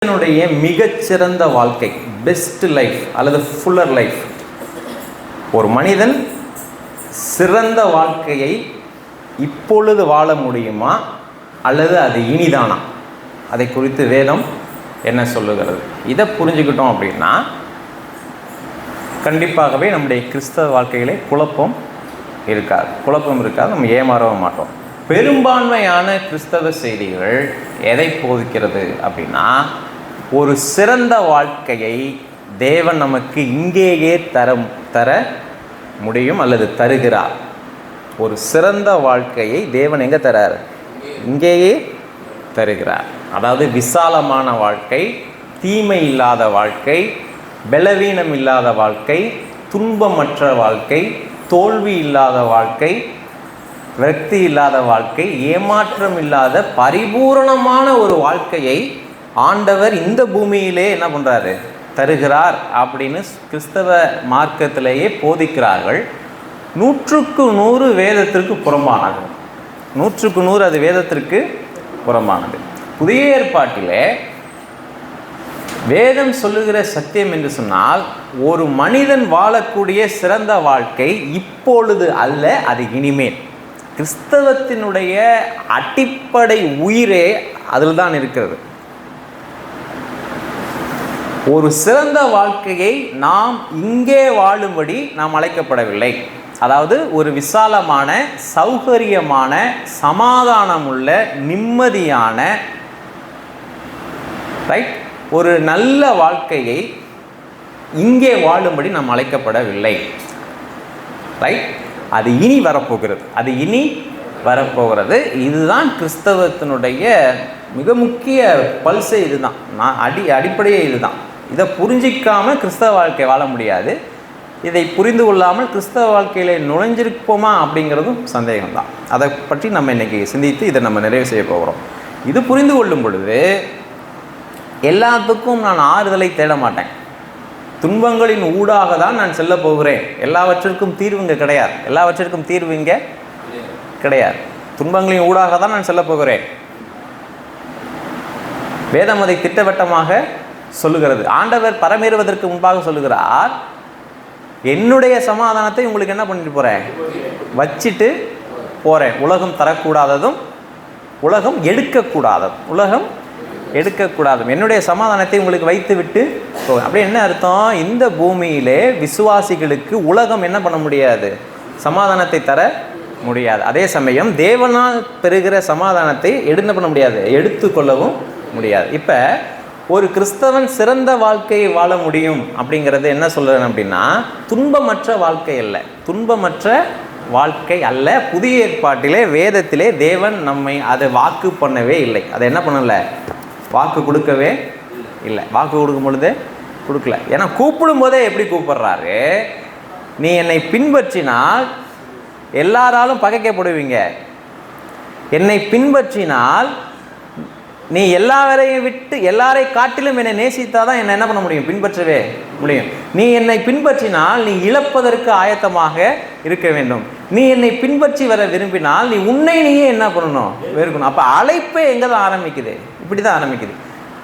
மனிதனுடைய மிகச்சிறந்த வாழ்க்கை, பெஸ்ட் லைஃப் அல்லது ஃபுல்லர் லைஃப், ஒரு மனிதன் சிறந்த வாழ்க்கையை இப்பொழுது வாழ முடியுமா அல்லது அது இனிதானா, அதை குறித்து வேதம் என்ன சொல்லுகிறது? இதை புரிஞ்சுக்கிட்டோம் அப்படின்னா கண்டிப்பாகவே நம்முடைய கிறிஸ்தவ வாழ்க்கையிலே குழப்பம் இருக்காது, நம்ம ஏமாறவும் மாட்டோம். பெரும்பான்மையான கிறிஸ்தவ செய்திகள் எதை போதிக்கிறது அப்படின்னா, ஒரு சிறந்த வாழ்க்கையை தேவன் நமக்கு இங்கேயே தர முடியும் அல்லது தருகிறார். ஒரு சிறந்த வாழ்க்கையை தேவன் எங்கே தரார்? இங்கேயே தருகிறார். அதாவது விசாலமான வாழ்க்கை, தீமை இல்லாத வாழ்க்கை, பலவீனம் இல்லாத வாழ்க்கை, துன்பமற்ற வாழ்க்கை, தோல்வி இல்லாத வாழ்க்கை, விரக்தி இல்லாத வாழ்க்கை, ஏமாற்றம் இல்லாத பரிபூரணமான ஒரு வாழ்க்கையை ஆண்டவர் இந்த பூமியிலே என்ன பண்ணுறாரு? தருகிறார் அப்படின்னு கிறிஸ்தவ மார்க்கத்திலேயே போதிக்கிறார்கள். 100க்கு 100 வேதத்திற்கு புறம்பானது. 100க்கு 100 அது வேதத்திற்கு புறம்பானது. புதிய ஏற்பாட்டிலே வேதம் சொல்லுகிற சத்தியம் என்று சொன்னால், ஒரு மனிதன் வாழக்கூடிய சிறந்த வாழ்க்கை இப்பொழுது அல்ல, அது இனிமேல். கிறிஸ்தவத்தினுடைய அடிப்படை உயிரே அதில் தான் இருக்கிறது. ஒரு சிறந்த வாழ்க்கையை நாம் இங்கே வாழும்படி நாம் அழைக்கப்படவில்லை. அதாவது ஒரு விசாலமான, சௌகரியமான, சமாதானமுள்ள, நிம்மதியான, ரைட், ஒரு நல்ல வாழ்க்கையை இங்கே வாழும்படி நாம் அழைக்கப்படவில்லை. ரைட், அது இனி வரப்போகிறது. இதுதான் கிறிஸ்தவத்தினுடைய மிக முக்கிய பல்சே. இதுதான் அடிப்படையே. இதுதான். இதை புரிஞ்சிக்காமல் கிறிஸ்தவ வாழ்க்கை வாழ முடியாது. இதை புரிந்து கொள்ளாமல் கிறிஸ்தவ வாழ்க்கையில் நுழைஞ்சிருப்போமா அப்படிங்கிறதும் சந்தேகம்தான். அதை பற்றி நம்ம இன்றைக்கி சிந்தித்து இதை நம்ம நிறைவு செய்ய போகிறோம். இது புரிந்து கொள்ளும் பொழுது எல்லாத்துக்கும் நான் ஆறுதலை தேட மாட்டேன். துன்பங்களின் ஊடாக தான் நான் செல்ல போகிறேன். எல்லாவற்றிற்கும் தீர்வு இங்கே கிடையாது. துன்பங்களின் ஊடாக தான் நான் செல்ல போகிறேன். வேதம் அதை திட்டவட்டமாக சொல்லுகிறது. ஆண்டவர் பரமேறுவதற்கு முன்பாக சொல்லுகிறார், என்னுடைய சமாதானத்தை உங்களுக்கு என்ன பண்ணிட்டு போகிறேன்? வச்சிட்டு போகிறேன். உலகம் தரக்கூடாததும் உலகம் எடுக்கக்கூடாதும் என்னுடைய சமாதானத்தை உங்களுக்கு வைத்து விட்டு போவேன். அப்படி என்ன அர்த்தம்? இந்த பூமியிலே விசுவாசிகளுக்கு உலகம் என்ன பண்ண முடியாது? சமாதானத்தை தர முடியாது. அதே சமயம் தேவனால் பெறுகிற சமாதானத்தை என்ன பண்ண முடியாது? எடுத்துக்கொள்ளவும் முடியாது. இப்போ ஒரு கிறிஸ்தவன் சிறந்த வாழ்க்கையை வாழ முடியும் அப்படிங்கிறது என்ன சொல்கிறேன் அப்படின்னா, துன்பமற்ற வாழ்க்கை அல்ல. புதிய ஏற்பாட்டிலே வேதத்திலே தேவன் நம்மை அதை வாக்கு பண்ணவே இல்லை. அதை என்ன பண்ணலை? வாக்கு கொடுக்கவே இல்லை. வாக்கு கொடுக்கும் பொழுதே கொடுக்கல. ஏன்னா கூப்பிடும் போதே எப்படி கூப்பிடுறாரு? நீ என்னை பின்பற்றினால் எல்லாராலும் பகைக்கப்படுவீங்க. என்னை பின்பற்றினால் நீ எல்லாரை காட்டிலும் என்னை நேசித்தாதான் என்னை என்ன பண்ண முடியும்? பின்பற்றவே முடியும். நீ என்னை பின்பற்றினால் நீ இழப்பதற்கு ஆயத்தமாக இருக்க வேண்டும். நீ என்னை பின்பற்றி வர விரும்பினால் நீ உன்னை நீயே என்ன பண்ணணும்? வெறுக்கணும். அப்போ அழைப்பே எங்கே தான் ஆரம்பிக்குது? இப்படி தான் ஆரம்பிக்குது.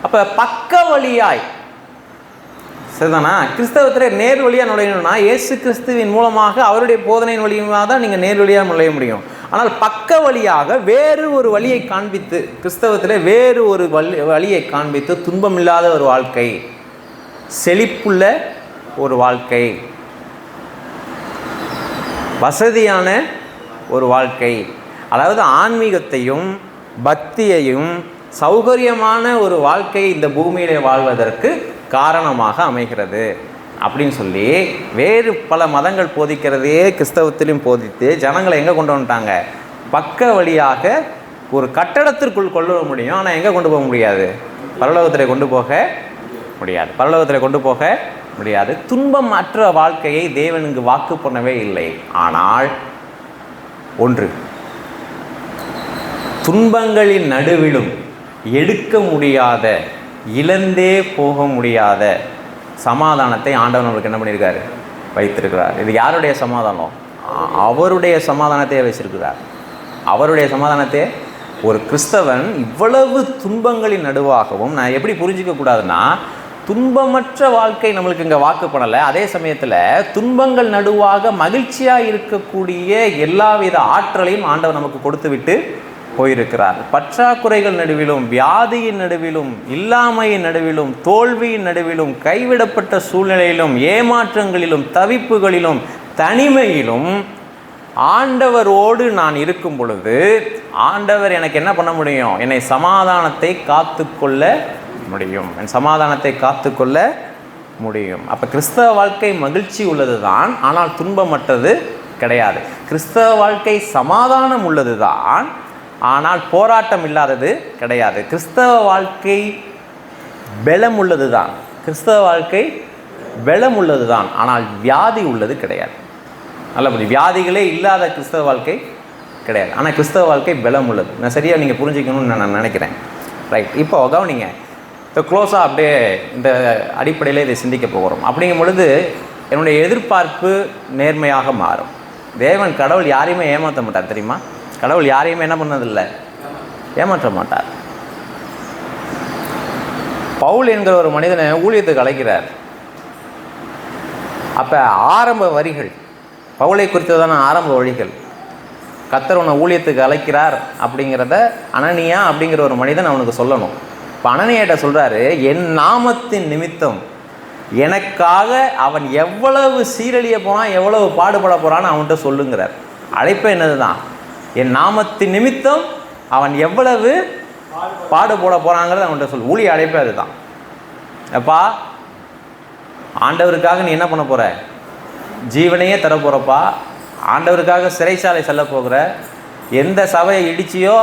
அப்போ பக்க வழியாய், சரிதானா? கிறிஸ்தவத்தில் நேர் வழியாக நுழையணும்னா இயேசு கிறிஸ்துவின் மூலமாக அவருடைய போதனையின் வழியாக தான் நீங்கள் நேர் வழியாக நுழைய முடியும். ஆனால் பக்க வழியாக வேறு ஒரு வழியை காண்பித்து, கிறிஸ்தவத்தில் வேறு ஒரு வழியை காண்பித்து, துன்பமில்லாத ஒரு வாழ்க்கை, செழிப்புள்ள ஒரு வாழ்க்கை, வசதியான ஒரு வாழ்க்கை, அதாவது ஆன்மீகத்தையும் பக்தியையும் சௌகரியமான ஒரு வாழ்க்கை இந்த பூமியிலே வாழ்வதற்கு காரணமாக அமைகிறது அப்படின்னு சொல்லி வேறு பல மதங்கள் போதிக்கிறதையே கிறிஸ்தவத்திலும் போதித்து ஜனங்களை எங்கே கொண்டு வந்துட்டாங்க? பக்க வழியாக ஒரு கட்டடத்திற்குள் கொண்டு வர முடியும். ஆனால் எங்கே கொண்டு போக முடியாது? பரலோகத்தில் கொண்டு போக முடியாது. துன்பம் அற்ற வாழ்க்கையை தேவனுக்கு வாக்கு பண்ணவே இல்லை. ஆனால் ஒன்று, துன்பங்களின் நடுவிலும் எடுக்க முடியாத, இழந்தே போக முடியாத சமாதானத்தை ஆண்டவர் நம்மளுக்கு என்ன பண்ணியிருக்காரு? வைத்திருக்கிறார். இது யாருடைய சமாதானம்? அவருடைய சமாதானத்தையே வச்சிருக்கிறார். அவருடைய சமாதானத்தை ஒரு கிறிஸ்தவன் இவ்வளவு துன்பங்களின் நடுவாகவும், நான் எப்படி புரிஞ்சிக்க கூடாதுன்னா, துன்பமற்ற வாழ்க்கை நம்மளுக்கு இங்கே வாக்கு பண்ணலை, அதே சமயத்தில் துன்பங்கள் நடுவாக மகிழ்ச்சியாக இருக்கக்கூடிய எல்லாவித ஆற்றலையும் ஆண்டவர் நமக்கு கொடுத்து விட்டு போயிருக்கிறார். பற்றாக்குறைகள் நடுவிலும், வியாதியின் நடுவிலும், இல்லாமையின் நடுவிலும், தோல்வியின் நடுவிலும், கைவிடப்பட்ட சூழ்நிலையிலும், ஏமாற்றங்களிலும், தவிப்புகளிலும், தனிமையிலும் ஆண்டவரோடு நான் இருக்கும் பொழுது ஆண்டவர் எனக்கு என்ன பண்ண முடியும்? என்னை சமாதானத்தை காத்துக்கொள்ள முடியும். என் சமாதானத்தை காத்துக்கொள்ள முடியும். அப்போ கிறிஸ்தவ வாழ்க்கை மகிழ்ச்சி உள்ளது தான், ஆனால் துன்பமற்றது கிடையாது. கிறிஸ்தவ வாழ்க்கை சமாதானம் உள்ளது தான், ஆனால் போராட்டம் இல்லாதது கிடையாது. கிறிஸ்தவ வாழ்க்கை பலம் உள்ளது தான், கிறிஸ்தவ வாழ்க்கை பலம் உள்ளது தான், ஆனால் வியாதி உள்ளது கிடையாது. நல்லபடி வியாதிகளே இல்லாத கிறிஸ்தவ வாழ்க்கை கிடையாது, ஆனால் கிறிஸ்தவ வாழ்க்கை பலம் உள்ளது. நான் சரியாக நீங்கள் புரிஞ்சுக்கணும்னு நான் நினைக்கிறேன். ரைட், இப்போ கவனிங்க, இப்போ க்ளோஸாக அப்படியே இந்த அடிப்படையில் இதை சிந்திக்க போகிறோம். அப்படிங்கும் பொழுது என்னுடைய எதிர்பார்ப்பு நேர்மையாக மாறும். தேவன் கடவுள் யாரையுமே ஏமாற்ற மாட்டார், தெரியுமா? கடவுள் யாரையுமே என்ன பண்ணதில்லை, ஏமாற்ற மாட்டார். பவுல் என்கிற ஒரு மனிதனை ஊழியத்துக்கு அழைக்கிறார். அப்போ ஆரம்ப வரிகள் பவுலை குறித்ததான ஆரம்ப வழிகள், கர்த்தர் உன்னை ஊழியத்துக்கு அழைக்கிறார் அப்படிங்கிறத அனனியா அப்படிங்கிற ஒரு மனிதன் அவனுக்கு சொல்லணும். இப்போ அனனியாட்ட சொல்கிறாரு, என் நாமத்தின் நிமித்தம் எனக்காக அவன் எவ்வளவு சீரழிய போகிறான், எவ்வளவு பாடுபட போகிறான்னு அவன்கிட்ட சொல்லுங்கிறார். அழைப்பு என்னது தான், என் நாமத்தின் நிமித்தம் அவன் எவ்வளவு பாடுபட போகிறாங்கிறத அவன்கிட்ட சொல்லு. ஊழிய அழைப்பே அதுதான். அப்பா, ஆண்டவருக்காக நீ என்ன பண்ண போகிற? ஜீவனையே தர போகிறப்பா. ஆண்டவருக்காக சிறைச்சாலை செல்ல போகிற. எந்த சபையை இடிச்சியோ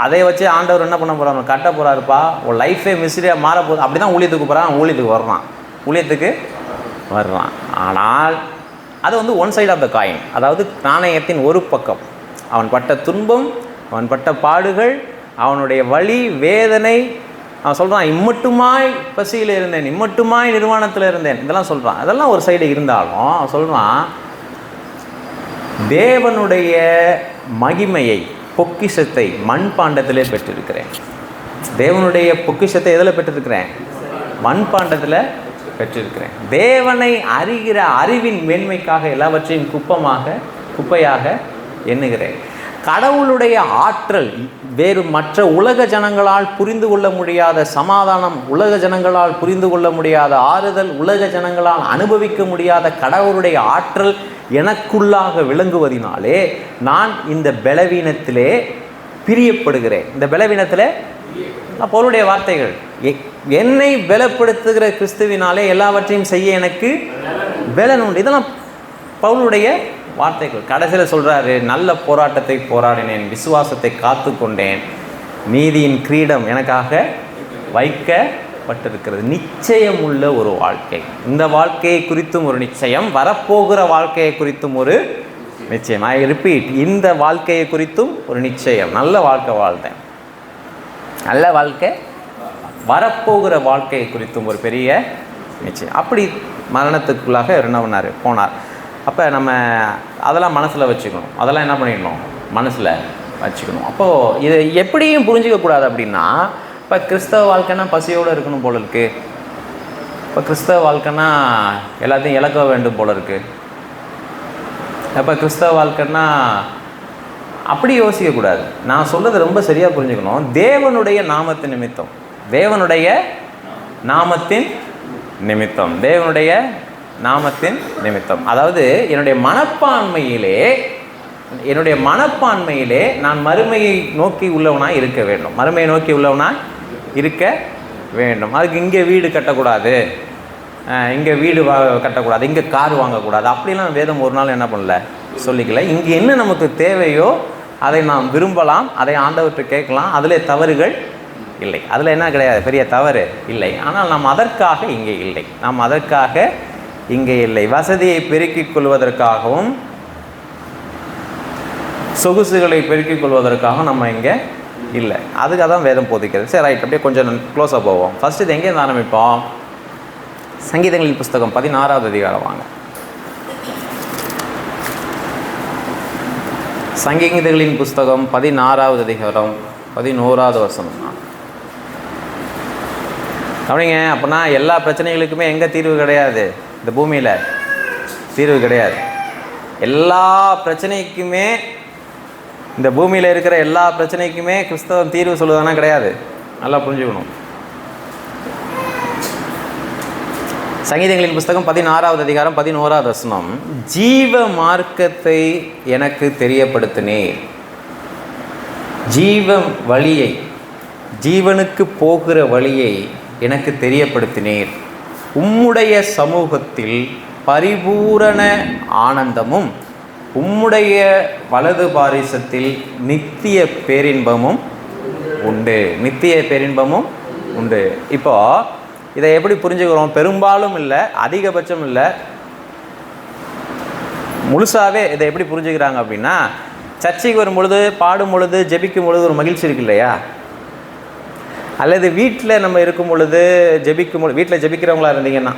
அதை வச்சு ஆண்டவர் என்ன பண்ண போகிறார்? கட்ட போகிறாருப்பா. ஒரு லைஃபே மிஸ்ரியாக மாற போகுது. அப்படி தான் ஊழியத்துக்கு போகிறான், ஊழியத்துக்கு வர்றான், ஊழியத்துக்கு வர்றான். ஆனால் அது வந்து one side of the coin, அதாவது நாணயத்தின் ஒரு பக்கம். அவன் பட்ட துன்பம், அவன் பட்ட பாடுகள், அவனுடைய வலி வேதனை, அவன் சொல்கிறான், இம்மட்டுமாய் பசியில் இருந்தேன், இம்மட்டுமாய் நிர்வாணத்தில் இருந்தேன், இதெல்லாம் சொல்கிறான். அதெல்லாம் ஒரு சைடு இருந்தாலும் அவன் சொல்கிறான், தேவனுடைய மகிமையை, பொக்கிஷத்தை மண்பாண்டத்திலே பெற்றிருக்கிறேன். தேவனுடைய பொக்கிஷத்தை எதில் பெற்றிருக்கிறேன்? மண்பாண்டத்தில் பெற்றிருக்கிறேன். தேவனை அறிகிற அறிவின் மேன்மைக்காக எல்லாவற்றையும் குப்பையாக எண்ணுகிறேன். கடவுளுடைய ஆற்றல், வேறு மற்ற உலக ஜனங்களால் புரிந்து கொள்ள முடியாத சமாதானம், உலக ஜனங்களால் புரிந்து கொள்ள முடியாத ஆறுதல், உலக ஜனங்களால் அனுபவிக்க முடியாத கடவுளுடைய ஆற்றல் எனக்குள்ளாக விளங்குவதினாலே நான் இந்த பலவீனத்திலே பிரியப்படுகிறேன். இந்த பலவீனத்தில் பவுலுடைய வார்த்தைகள், என்னை பலப்படுத்துகிற கிறிஸ்துவினாலே எல்லாவற்றையும் செய்ய எனக்கு பலன் உண்டு. இதெல்லாம் பவுலுடைய வார்த்தைகள். கடைசியில் சொல்கிறாரு, நல்ல போராட்டத்தை போராடினேன், விசுவாசத்தை காத்து கொண்டேன், நீதியின் கிரீடம் எனக்காக வைக்கப்பட்டிருக்கிறது. நிச்சயம் உள்ள ஒரு வாழ்க்கை. இந்த வாழ்க்கையை குறித்தும் ஒரு நிச்சயம், வரப்போகிற வாழ்க்கையை குறித்தும் ஒரு நிச்சயம். ஐ ரிப்பீட், இந்த வாழ்க்கையை குறித்தும் ஒரு நிச்சயம். நல்ல வாழ்க்கை வாழ்ந்தேன், நல்ல வாழ்க்கை, வரப்போகிற வாழ்க்கையை குறித்தும் ஒரு பெரிய நிச்சயம். அப்படி மரணத்துக்குள்ளாக என்ன பண்ணார்? போனார். அப்போ நம்ம அதெல்லாம் மனசில் வச்சுக்கணும். அதெல்லாம் என்ன பண்ணிடணும்? மனசில் வச்சுக்கணும். அப்போது இதை எப்படியும் புரிஞ்சிக்கக்கூடாது. அப்படின்னா இப்போ கிறிஸ்தவ வாழ்க்கைன்னா பசியோடு இருக்கணும் போல இருக்குது. இப்போ கிறிஸ்தவ வாழ்க்கைன்னா எல்லாத்தையும் இழக்க வேண்டும் போல இருக்குது. இப்போ கிறிஸ்தவ வாழ்க்கைன்னா அப்படி யோசிக்கக்கூடாது. நான் சொல்கிறது ரொம்ப சரியாக புரிஞ்சுக்கணும். தேவனுடைய நாமத்தின் நிமித்தம், தேவனுடைய நாமத்தின் நிமித்தம், தேவனுடைய நாமத்தின் நிமித்தம், அதாவது என்னுடைய மனப்பான்மையிலே நான் மறுமையை நோக்கி உள்ளவனாக இருக்க வேண்டும். மறுமையை நோக்கி உள்ளவனாக இருக்க வேண்டும். அதுக்கு இங்கே வீடு கட்டக்கூடாது, இங்கே வீடு கட்டக்கூடாது, இங்கே கார் வாங்கக்கூடாது, அப்படிலாம் வேதம் ஒரு நாள் என்ன பண்ணல, சொல்லிக்கல. இங்கே என்ன நமக்கு தேவையோ அதை நாம் விரும்பலாம், அதை ஆண்டவர்கிட்ட கேட்கலாம். அதில் தவறுகள் இல்லை, அதில் என்ன கிடையாது, பெரிய தவறு இல்லை. ஆனால் நாம் அதற்காக இங்கே இல்லை, நாம் அதற்காக இங்கே இல்லை. வசதியை பெருக்கிக் கொள்வதற்காகவும் சொகுசுகளை பெருக்கிக் கொள்வதற்காக நம்ம இங்கே இல்லை. அதுக்காக தான் வேதம் போதிக்கிறது. சரி, ரைட், அப்படியே கொஞ்சம் க்ளோஸாக போவோம். ஃபஸ்ட்டு இது எங்கேருந்து ஆரம்பிப்போம்? சங்கீதங்களின் புஸ்தகம் 16வது அதிகாரம் வாங்க. சங்கீதங்களின் புஸ்தகம் 16வது அதிகாரம் 11வது வசனம். அப்படிங்க, அப்படின்னா எல்லா பிரச்சனைகளுக்குமே எங்கே தீர்வு கிடையாது? இந்த பூமியில் தீர்வு கிடையாது. எல்லா பிரச்சனைக்குமே, இந்த பூமியில் இருக்கிற எல்லா பிரச்சனைக்குமே கிறிஸ்தவம் தீர்வு சொல்லுவதுனா கிடையாது. நல்லா புரிஞ்சுக்கணும். சங்கீதங்களின் புஸ்தகம் 16வது அதிகாரம் 11வது வசனம், ஜீவ மார்க்கத்தை எனக்கு தெரியப்படுத்தினேன். ஜீவ வழியை, ஜீவனுக்கு போகிற வழியை எனக்கு தெரியப்படுத்தினேன். உம்முடைய சமூகத்தில் பரிபூரண ஆனந்தமும் உம்முடைய வலது பாரிசத்தில் நித்திய பேரின்பமும் உண்டு. நித்திய பேரின்பமும் உண்டு. இப்போ இதை எப்படி புரிஞ்சுக்கிறோம்? பெரும்பாலும் இல்லை, அதிகபட்சம் இல்லை, முழுசாகவே இதை எப்படி புரிஞ்சுக்கிறாங்க அப்படின்னா, சர்ச்சைக்கு வரும் பொழுது, பாடும் பொழுது, ஜெபிக்கும் பொழுது ஒரு மகிழ்ச்சி இருக்கு இல்லையா? அல்லது வீட்டில் நம்ம இருக்கும் பொழுது ஜெபிக்கும் பொழுது, வீட்டில் ஜெபிக்கிறவங்களா இருந்தீங்கன்னா,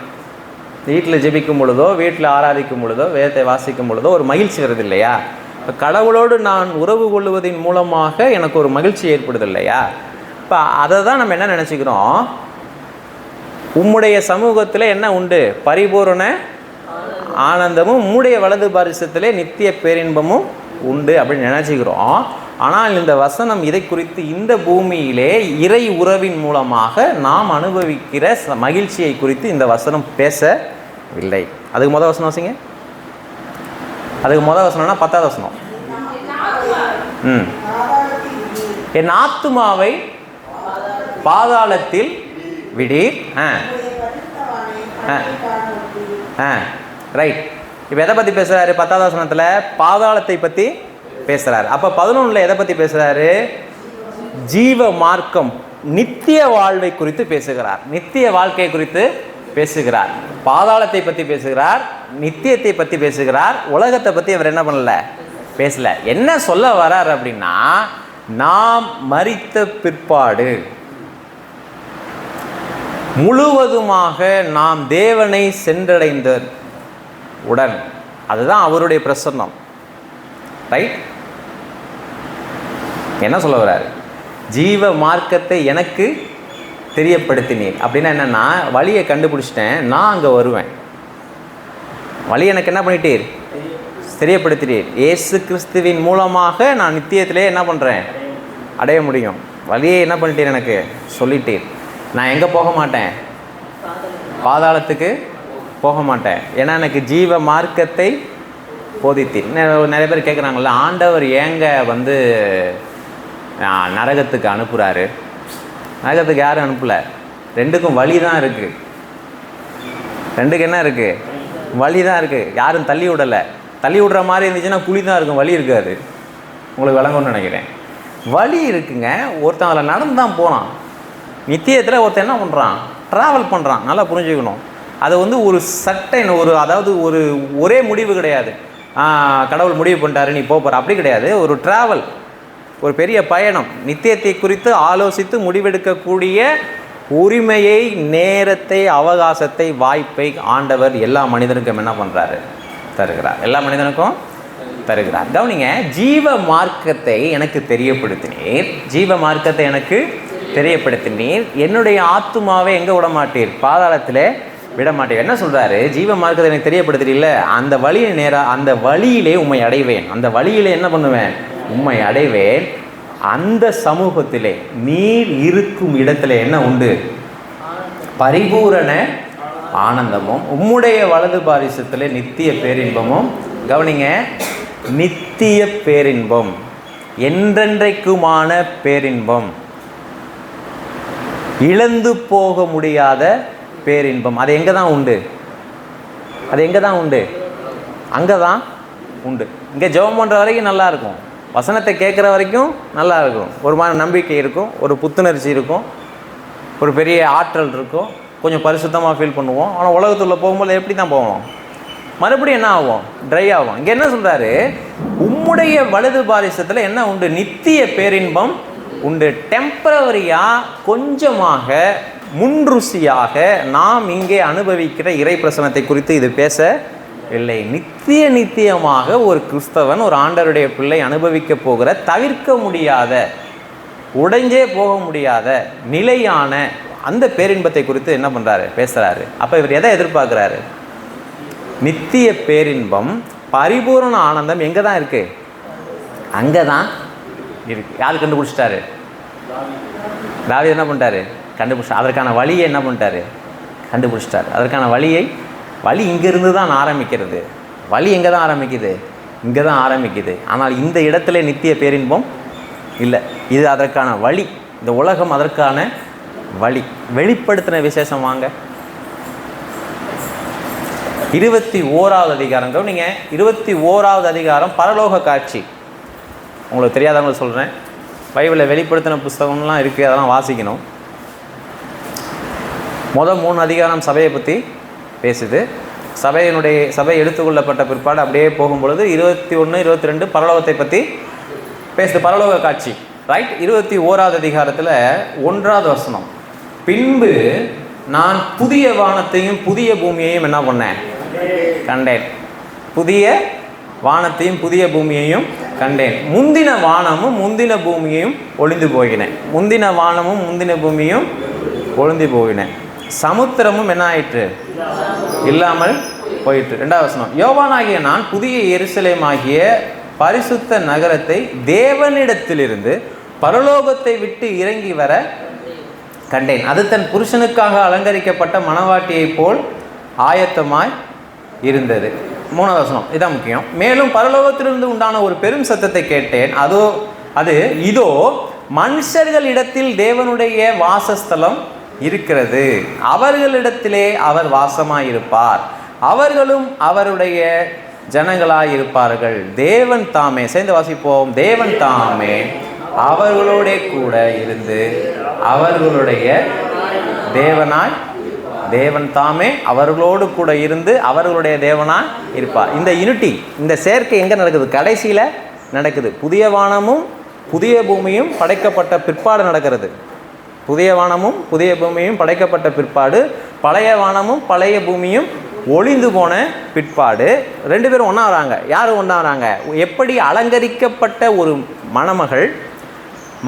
வீட்டில் ஜெபிக்கும் பொழுதோ, வீட்டில் ஆராதிக்கும் பொழுதோ, வேதத்தை வாசிக்கும் பொழுதோ ஒரு மகிழ்ச்சி வருது இல்லையா? இப்போ கடவுளோடு நான் உறவு கொள்வதன் மூலமாக எனக்கு ஒரு மகிழ்ச்சி ஏற்படுது இல்லையா? இப்போ அதை தான் நம்ம என்ன நினச்சிக்கிறோம்? உம்முடைய சமூகத்தில் என்ன உண்டு? பரிபூரண ஆனந்தமும் உம்முடைய வலது பாரிசத்திலே நித்திய பேரின்பமும் உண்டு அப்படின்னு நினச்சிக்கிறோம். ஆனால் இந்த வசனம் இதை குறித்து, இந்த பூமியிலே இறை உறவின் மூலமாக நாம் அனுபவிக்கிற மகிழ்ச்சியை குறித்து இந்த வசனம் பேசவில்லை. அதுக்கு முதல் வசனம் வாசிங்க. அதுக்கு முதல் வசனம்னா 10வது வசனம். என் ஆத்துமாவை பாதாளத்தில் விடீர். ரைட். இப்போ எதை பற்றி பேசுகிறாரு? 10வது வசனத்தில் பாதாளத்தை பற்றி பேசுகிறார். அப்போ 11ல் எதை பற்றி பேசுகிறாரு? ஜீவ மார்க்கம், நித்திய வாழ்வை குறித்து பேசுகிறார். நித்திய வாழ்க்கை குறித்து பேசுகிறார். பாதாளத்தை பற்றி பேசுகிறார், நித்தியத்தை பற்றி பேசுகிறார். உலகத்தை பற்றி அவர் என்ன பண்ணல? பேசல. என்ன சொல்ல வரார் அப்படின்னா, நாம் மரித்த பிற்பாடு முழுவதுமாக நாம் தேவனை சென்றடைந்த உடன், அதுதான் அவருடைய பிரசன்னம். ரைட்? என்ன சொல்ல வர்றாரு? ஜீவ மார்க்கத்தை எனக்கு தெரியப்படுத்தினீர் அப்படின்னா என்னென்னா, வழியை கண்டுபிடிச்சிட்டேன், நான் அங்கே வருவேன். வழி எனக்கு என்ன பண்ணிட்டீர்? தெரியப்படுத்தினீர். இயேசு கிறிஸ்துவின் மூலமாக நான் நித்தியத்திலே என்ன பண்ணுறேன்? அடைய முடியும். வழியை என்ன பண்ணிட்டீர்? எனக்கு சொல்லிட்டீர். நான் எங்கே போக மாட்டேன்? பாதாளத்துக்கு போக மாட்டேன். ஏன்னா எனக்கு ஜீவ மார்க்கத்தை போதித்தீர். நிறைய பேர் கேட்குறாங்கல்ல, ஆண்டவர் ஏங்க நரகத்துக்கு அனுப்புகிறாரு? நரகத்துக்கு யாரும் அனுப்பலை. ரெண்டுக்கும் வழி தான் இருக்குது. ரெண்டுக்கு என்ன இருக்குது? வழி தான் இருக்குது. யாரும் தள்ளி விடலை. தள்ளி விடுற மாதிரி இருந்துச்சுன்னா குழி தான் இருக்கும், வழி இருக்காது. உங்களுக்கு விளங்கும்னு நினைக்கிறேன். வழி இருக்குங்க. ஒருத்தன் அதில் நடந்து தான் போகிறான். நித்தியத்தில் ஒருத்தன் என்ன பண்ணுறான்? ட்ராவல் பண்ணுறான். நல்லா புரிஞ்சுக்கணும். அது ஒரு சட்டன், அதாவது ஒரே முடிவு கிடையாது. கடவுள் முடிவு பண்ணிட்டாரு நீ போகிற, அப்படி கிடையாது. ஒரு ட்ராவல், ஒரு பெரிய பயணம். நித்தியத்தை குறித்து ஆலோசித்து முடிவெடுக்கக்கூடிய உரிமையை, நேரத்தை, அவகாசத்தை, வாய்ப்பை ஆண்டவர் எல்லா மனிதனுக்கும் என்ன பண்ணுறாரு? தருகிறார். எல்லா மனிதனுக்கும் தருகிறார். கவனிங்க, ஜீவ மார்க்கத்தை எனக்கு தெரியப்படுத்தினீர். ஜீவ மார்க்கத்தை எனக்கு தெரியப்படுத்தினீர். என்னுடைய ஆத்துமாவை எங்கே விட மாட்டீர்? பாதாளத்தில் விட மாட்டேன். என்ன சொல்கிறாரு? ஜீவ மார்க்கத்தை எனக்கு தெரியப்படுத்துறீல்ல, அந்த வழியை நேராக, அந்த வழியிலே உம்மை அடைவேன். அந்த வழியிலே என்ன பண்ணுவேன்? உம்மை அடைவேன். அந்த சமூகத்திலே, நீர் இருக்கும் இடத்துல என்ன உண்டு? பரிபூரண ஆனந்தமும் உம்முடைய வலது பாரிசத்திலே நித்திய பேரின்பமும். கவனிங்க, நித்திய பேரின்பம், என்றென்றைக்குமான பேரின்பம், இழந்து போக முடியாத பேரின்பம். அது எங்கே தான் உண்டு? அது எங்கே தான் உண்டு? அங்கே தான் உண்டு. இங்கே ஜெபம் பண்ணுற வரைக்கும் நல்லா இருக்கும், வசனத்தை கேட்குற வரைக்கும் நல்லா இருக்கும், ஒரு மாதிரி நம்பிக்கை இருக்கும், ஒரு புத்துணர்ச்சி இருக்கும், ஒரு பெரிய ஆற்றல் இருக்கும், கொஞ்சம் பரிசுத்தமாக ஃபீல் பண்ணுவோம். ஆனால் உலகத்துள்ள போகும்போது எப்படி தான் போவோம்? மறுபடியும் என்ன ஆகும்? ட்ரை ஆகும். இங்கே என்ன சொல்கிறாரு? உம்முடைய வலது பாரிசத்தில் என்ன உண்டு? நித்திய பேரின்பம் உண்டு. டெம்பரவரியாக, கொஞ்சமாக, முன்ருசியாக நாம் இங்கே அனுபவிக்கிற இறை பிரசனத்தை குறித்து இது பேச இல்லை. நித்தியமாக ஒரு கிறிஸ்தவன், ஒரு ஆண்டவருடைய பிள்ளை அனுபவிக்க போகிற தவிர்க்க முடியாத உடைஞ்சே போக முடியாத நிலையான அந்த பேரின்பத்தை குறித்து என்ன பண்ணுறாரு, பேசுகிறாரு. அப்போ இவர் எதை எதிர்பார்க்குறாரு? நித்திய பேரின்பம், பரிபூர்ண ஆனந்தம் எங்கே தான் இருக்குது? அங்கே தான் இருக்குது. யார் கண்டுபிடிச்சிட்டாரு? தாவீது என்ன பண்ணிட்டாரு? கண்டுபிடிச்சார். அதற்கான வழியை என்ன பண்ணிட்டாரு? கண்டுபிடிச்சிட்டார். அதற்கான வழி இங்கேருந்து தான் ஆரம்பிக்கிறது. வழி எங்கே தான் ஆரம்பிக்குது? இங்கே தான் ஆரம்பிக்குது. ஆனால் இந்த இடத்துல நித்திய பேரின்பம் இல்லை. இது அதற்கான வழி. இந்த உலகம் அதற்கான வழி. வெளிப்படுத்தின விசேஷம் வாங்க 21வது அதிகாரம். நீங்கள் 21வது அதிகாரம் பரலோக காட்சி. உங்களுக்கு தெரியாதவங்க சொல்கிறேன், பைபிளில் வெளிப்படுத்தின புஸ்தகம்லாம் இருக்குது, அதெல்லாம் வாசிக்கணும். முதல் 3 அதிகாரம் சபையை பற்றி பேசுது. சபை எடுத்துக்கொள்ளப்பட்ட பிற்பாடு அப்படியே போகும்பொழுது 21, 22 பரலோகத்தை பற்றி பேசுது. பரலோக காட்சி, ரைட். 21வது அதிகாரத்தில் 1வது வசனம், பின்பு நான் புதிய வானத்தையும் புதிய பூமியையும் என்ன பண்ணேன்? கண்டேன். புதிய வானத்தையும் புதிய பூமியையும் கண்டேன். முந்தின வானமும் முந்தின பூமியையும் ஒளிந்து போகினேன். முந்தின வானமும் முந்தின பூமியும் ஒளிந்து போகினேன். சமுத்திரமும் என்ன ஆயிற்று? இல்லாமல் போயிற்று. 2வது வசனம், யோவானாகிய நான் புதிய எருசலேமாகிய பரிசுத்த நகரத்தை தேவனிடத்திலிருந்து பரலோகத்தை விட்டு இறங்கி வர கண்டேன். அது தன் புருஷனுக்காக அலங்கரிக்கப்பட்ட மணவாட்டியைப் போல் ஆயத்தமாய் இருந்தது. 3வது வசனம், இதான் முக்கியம். மேலும் பரலோகத்திலிருந்து உண்டான ஒரு பெரும் சத்தத்தை கேட்டேன். அது இதோ மனுஷர்களிடத்தில் தேவனுடைய வாசஸ்தலம் இருக்கிறது, அவர்களிடத்திலே அவர் வாசமாயிருப்பார், அவர்களும் அவருடைய ஜனங்களாயிருப்பார்கள். தேவன் தாமே, சேர்ந்து வாசிப்போம், தேவன் தாமே அவர்களோட கூட இருந்து அவர்களுடைய தேவன் தாமே அவர்களோடு கூட இருந்து அவர்களுடைய தேவனாய் இருப்பார். இந்த யூனிட்டி, இந்த சேர்க்கை எங்கே நடக்குது? கடைசியில் நடக்குது. புதிய வானமும் புதிய பூமியும் படைக்கப்பட்ட பிற்பாடு நடக்கிறது. புதிய வானமும் புதிய பூமியும் படைக்கப்பட்ட பிற்பாடு, பழைய வானமும் பழைய பூமியும் ஒளிந்து போன பிற்பாடு 2 பேரும் ஒன்றா வராங்க. யார் ஒன்றா வராங்க? எப்படி அலங்கரிக்கப்பட்ட ஒரு மணமகள்,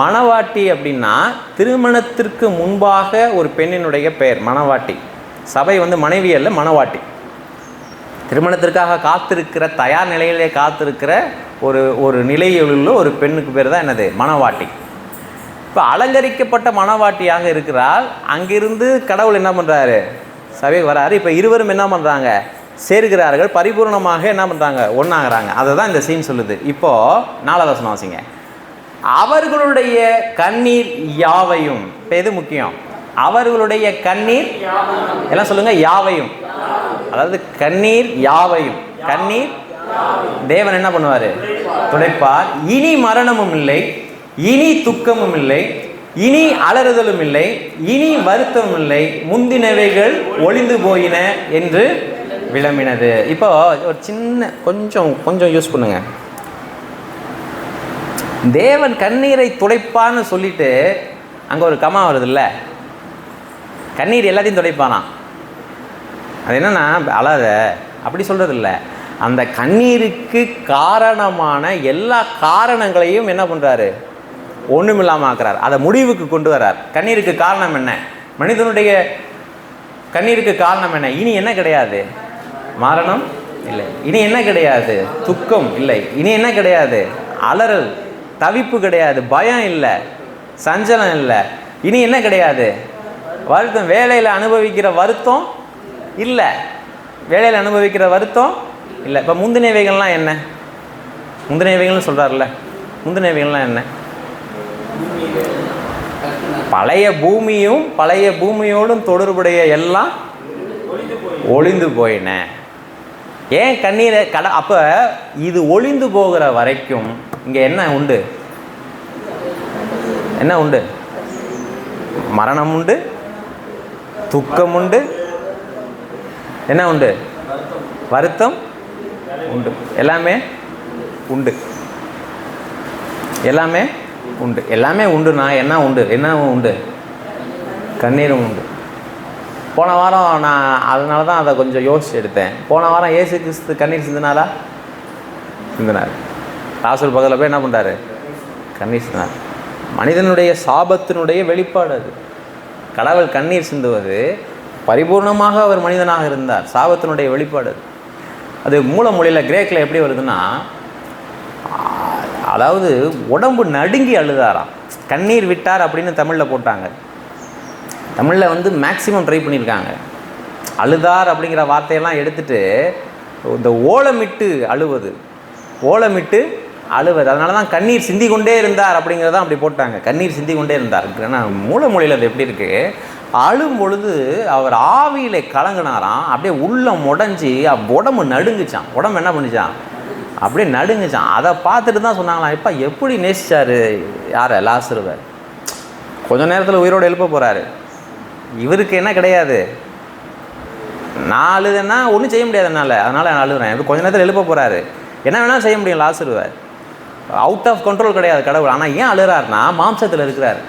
மணவாட்டி அப்படின்னா திருமணத்திற்கு முன்பாக ஒரு பெண்ணினுடைய பெயர் மணவாட்டி. சபை மனைவி அல்ல, மணவாட்டி. திருமணத்திற்காக காத்திருக்கிற, தயார் நிலையிலே காத்திருக்கிற ஒரு நிலையில் உள்ள ஒரு பெண்ணுக்கு பேர் தான் என்னது? மணவாட்டி. இப்போ அலங்கரிக்கப்பட்ட மணவாட்டியாக இருக்கிறாள். அங்கிருந்து கடவுள் என்ன பண்ணுறாரு? சபைக்கு வராரு. இப்போ இருவரும் என்ன பண்ணுறாங்க? சேர்கிறார்கள். பரிபூர்ணமாக என்ன பண்ணுறாங்க? ஒன்றாகிறாங்க. அதை தான் இந்த சீன் சொல்லுது. இப்போது 4வது வசனம் வாசிங்க. அவர்களுடைய கண்ணீர் யாவையும், இப்போ எது முக்கியம்? அவர்களுடைய கண்ணீர் எல்லாம் சொல்லுங்க, யாவையும். அதாவது கண்ணீர் யாவையும், கண்ணீர் தேவன் என்ன பண்ணுவார்? துடைப்பார். இனி மரணமும் இல்லை, இனி துக்கமும் இல்லை, இனி அலறுதலும் இல்லை, இனி வருத்தமும் இல்லை, முந்தினவைகள் ஒளிந்து போயின என்று விளம்பினது. இப்போ ஒரு சின்ன கொஞ்சம் யூஸ் பண்ணுங்க. தேவன் கண்ணீரை துடைப்பான்னு சொல்லிட்டு அங்கே ஒரு கமா வருதுல்ல, கண்ணீர் எல்லாத்தையும் துடைப்பானா? அது என்னன்னா, அழாத அப்படி சொல்கிறது இல்லை. அந்த கண்ணீருக்கு காரணமான எல்லா காரணங்களையும் என்ன பண்ணுறாரு? ஒன்றுமில்லாமல் ஆக்குறார். அதை முடிவுக்கு கொண்டு வரார். கண்ணீருக்கு காரணம் என்ன? மனிதனுடைய கண்ணீருக்கு காரணம் என்ன? இனி என்ன கிடையாது? மரணம் இல்லை. இனி என்ன கிடையாது? துக்கம் இல்லை. இனி என்ன கிடையாது? அலறல், தவிப்பு கிடையாது. பயம் இல்லை, சஞ்சலம் இல்லை. இனி என்ன கிடையாது? வருத்தம். வேலையில் அனுபவிக்கிற வருத்தம் இல்லை. வேலையில் அனுபவிக்கிற வருத்தம் இல்லை. இப்போ முந்தினவைகள்லாம் என்ன? முந்தினவைகள்னு சொல்கிறார்ல, முந்தினவைகள்லாம் என்ன? பழைய பூமியும் பழைய பூமியோடும் தொடர்புடைய எல்லாம் ஒளிந்து போயின. ஏன் கண்ணீரை அப்போ இது ஒளிந்து போகிற வரைக்கும் இங்கே என்ன உண்டு? என்ன உண்டு? மரணம் உண்டு, துக்கம் உண்டு, என்ன உண்டு? வருத்தம் உண்டு. எல்லாமே உண்டு. எல்லாமே உண்டு. எல்லாமே உண்டுனா என்ன உண்டு? என்ன உண்டு? கண்ணீரும் உண்டு. போன வாரம் நான் அதனால தான் அதை கொஞ்சம் யோசிச்சு எடுத்தேன். போன வாரம் இயேசு கிறிஸ்து கண்ணீர் சிந்தினாரா? சிந்தினார். ராசூல் பக்கத்தில் போய் என்ன பண்ணுறாரு? கண்ணீர் சிந்தினார். மனிதனுடைய சாபத்தினுடைய வெளிப்பாடு அது. கடவுள் கண்ணீர் சிந்துவது பரிபூர்ணமாக அவர் மனிதனாக இருந்தார், சாபத்தினுடைய வெளிப்பாடு அது. அது மூலமொழியில் கிரேக்கில் எப்படி வருதுன்னா, அதாவது உடம்பு நடுங்கி அழுதாராம். கண்ணீர் விட்டார் அப்படின்னு தமிழில் போட்டாங்க. தமிழில் வந்து மேக்சிமம் ட்ரை பண்ணியிருக்காங்க. அழுதார் அப்படிங்கிற வார்த்தையெல்லாம் எடுத்துகிட்டு இந்த ஓலமிட்டு அழுவது, ஓலமிட்டு அழுவது, அதனால தான் கண்ணீர் சிந்தி கொண்டே இருந்தார் அப்படிங்கிறதான் அப்படி போட்டாங்க. கண்ணீர் சிந்தி கொண்டே இருந்தார். ஏன்னா மூலமொழியில் அது எப்படி இருக்குது, அழும் பொழுது அவர் ஆவியிலே கலங்கினாராம். அப்படியே உள்ளம் உடஞ்சி உடம்பு நடுங்குச்சான். உடம்பு என்ன பண்ணிச்சான், அப்படியே நடுங்குச்சான். அதை பார்த்துட்டு தான் சொன்னாங்களாம், இப்போ எப்படி நேசிச்சார் யாரை, லாசருவை. கொஞ்ச நேரத்தில் உயிரோடு எழுப்ப போகிறாரு. இவருக்கு என்ன கிடையாது, நான் அழுதுன்னா ஒன்றும் செய்ய முடியாது என்னால், அதனால் நான் அழுகிறேன். இவர் கொஞ்ச நேரத்தில் எழுப்ப போகிறாரு, என்ன வேணாலும் செய்ய முடியும் லாசருவை. அவுட் ஆஃப் கண்ட்ரோல் கிடையாது கடவுள். ஆனால் ஏன் அழுகிறாருன்னா மாம்சத்தில் இருக்கிறார்.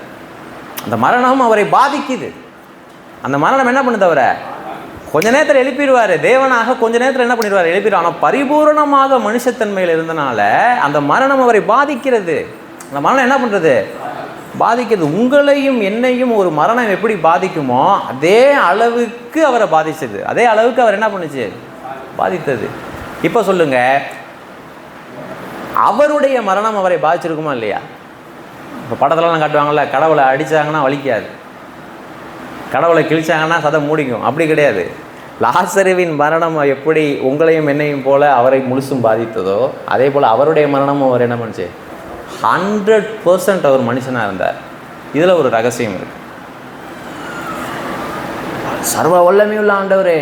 அந்த மரணம் அவரை பாதிக்குது. அந்த மரணம் என்ன பண்ணுது, அவரை கொஞ்ச நேரத்தில் எழுப்பிடுவார். தேவனாக கொஞ்ச நேரத்தில் என்ன பண்ணிடுவார், எழுப்பிடுவார். ஆனால் பரிபூரணமாக மனுஷத்தன்மையில் இருந்தனால அந்த மரணம் அவரை பாதிக்கிறது. அந்த மரணம் என்ன பண்ணுறது, பாதிக்கிறது. உங்களையும் என்னையும் ஒரு மரணம் எப்படி பாதிக்குமோ அதே அளவுக்கு அவரை பாதிச்சது, அதே அளவுக்கு அவர் என்ன பண்ணுச்சு, பாதித்தது. இப்போ சொல்லுங்க, அவருடைய மரணம் அவரை பாதிச்சிருக்குமா இல்லையா? இப்போ படத்துலலாம் காட்டுவாங்கள்ல, கடவுளை அடித்தாங்கன்னா வலிக்காது, கடவுளை கிழிச்சாங்கன்னா சதை மூடிக்கும். அப்படி கிடையாது. லாசருவின் மரணம் எப்படி உங்களையும் என்னையும் போல அவரை முழுசும் பாதித்ததோ அதே போல் அவருடைய மரணமும் அவர் என்ன பண்ணுச்சு, 100% அவர் மனுஷனாக இருந்தார். இதில் ஒரு ரகசியம் இருக்கு. சர்வ வல்லமையுள்ள ஆண்டவரே,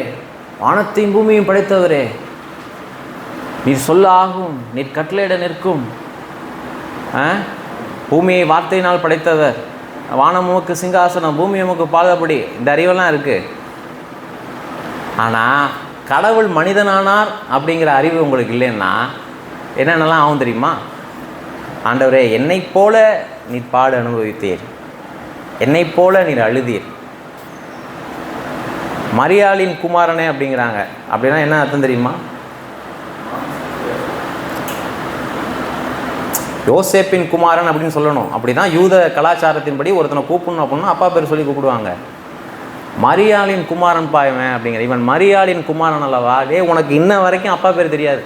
வானத்தையும் பூமியும் படைத்தவரே, நீர் சொல்ல ஆகும், நீர் கட்டளையிட நிற்கும், பூமியை வார்த்தையினால் படைத்தவர், வானம் உமக்கு சிங்காசனம், பூமி உமக்கு பாதப்படி, இந்த அறிவெல்லாம் இருக்குது. ஆனால் கடவுள் மனிதனானார் அப்படிங்கிற அறிவு உங்களுக்கு இல்லைன்னா என்னென்னலாம் ஆகும் தெரியுமா? ஆண்டவரே, என்னை போல நீர் பாடு அனுபவித்தீர், என்னை போல நீர் அழுதீர், மரியாளின் குமாரனே அப்படிங்கிறாங்க. அப்படின்னா என்ன அர்த்தம் தெரியுமா? யோசேப்பின் குமாரன் அப்படின்னு சொல்லணும். அப்படி தான் யூத கலாச்சாரத்தின்படி ஒருத்தனை கூப்பிடணும் அப்படின்னா அப்பா பேர் சொல்லி கூப்பிடுவாங்க. மரியாளின் குமாரன் பாயவன் அப்படிங்கிற, இவன் மரியாளின் குமாரன் அல்லவா? உனக்கு இன்ன வரைக்கும் அப்பா பேர் தெரியாது.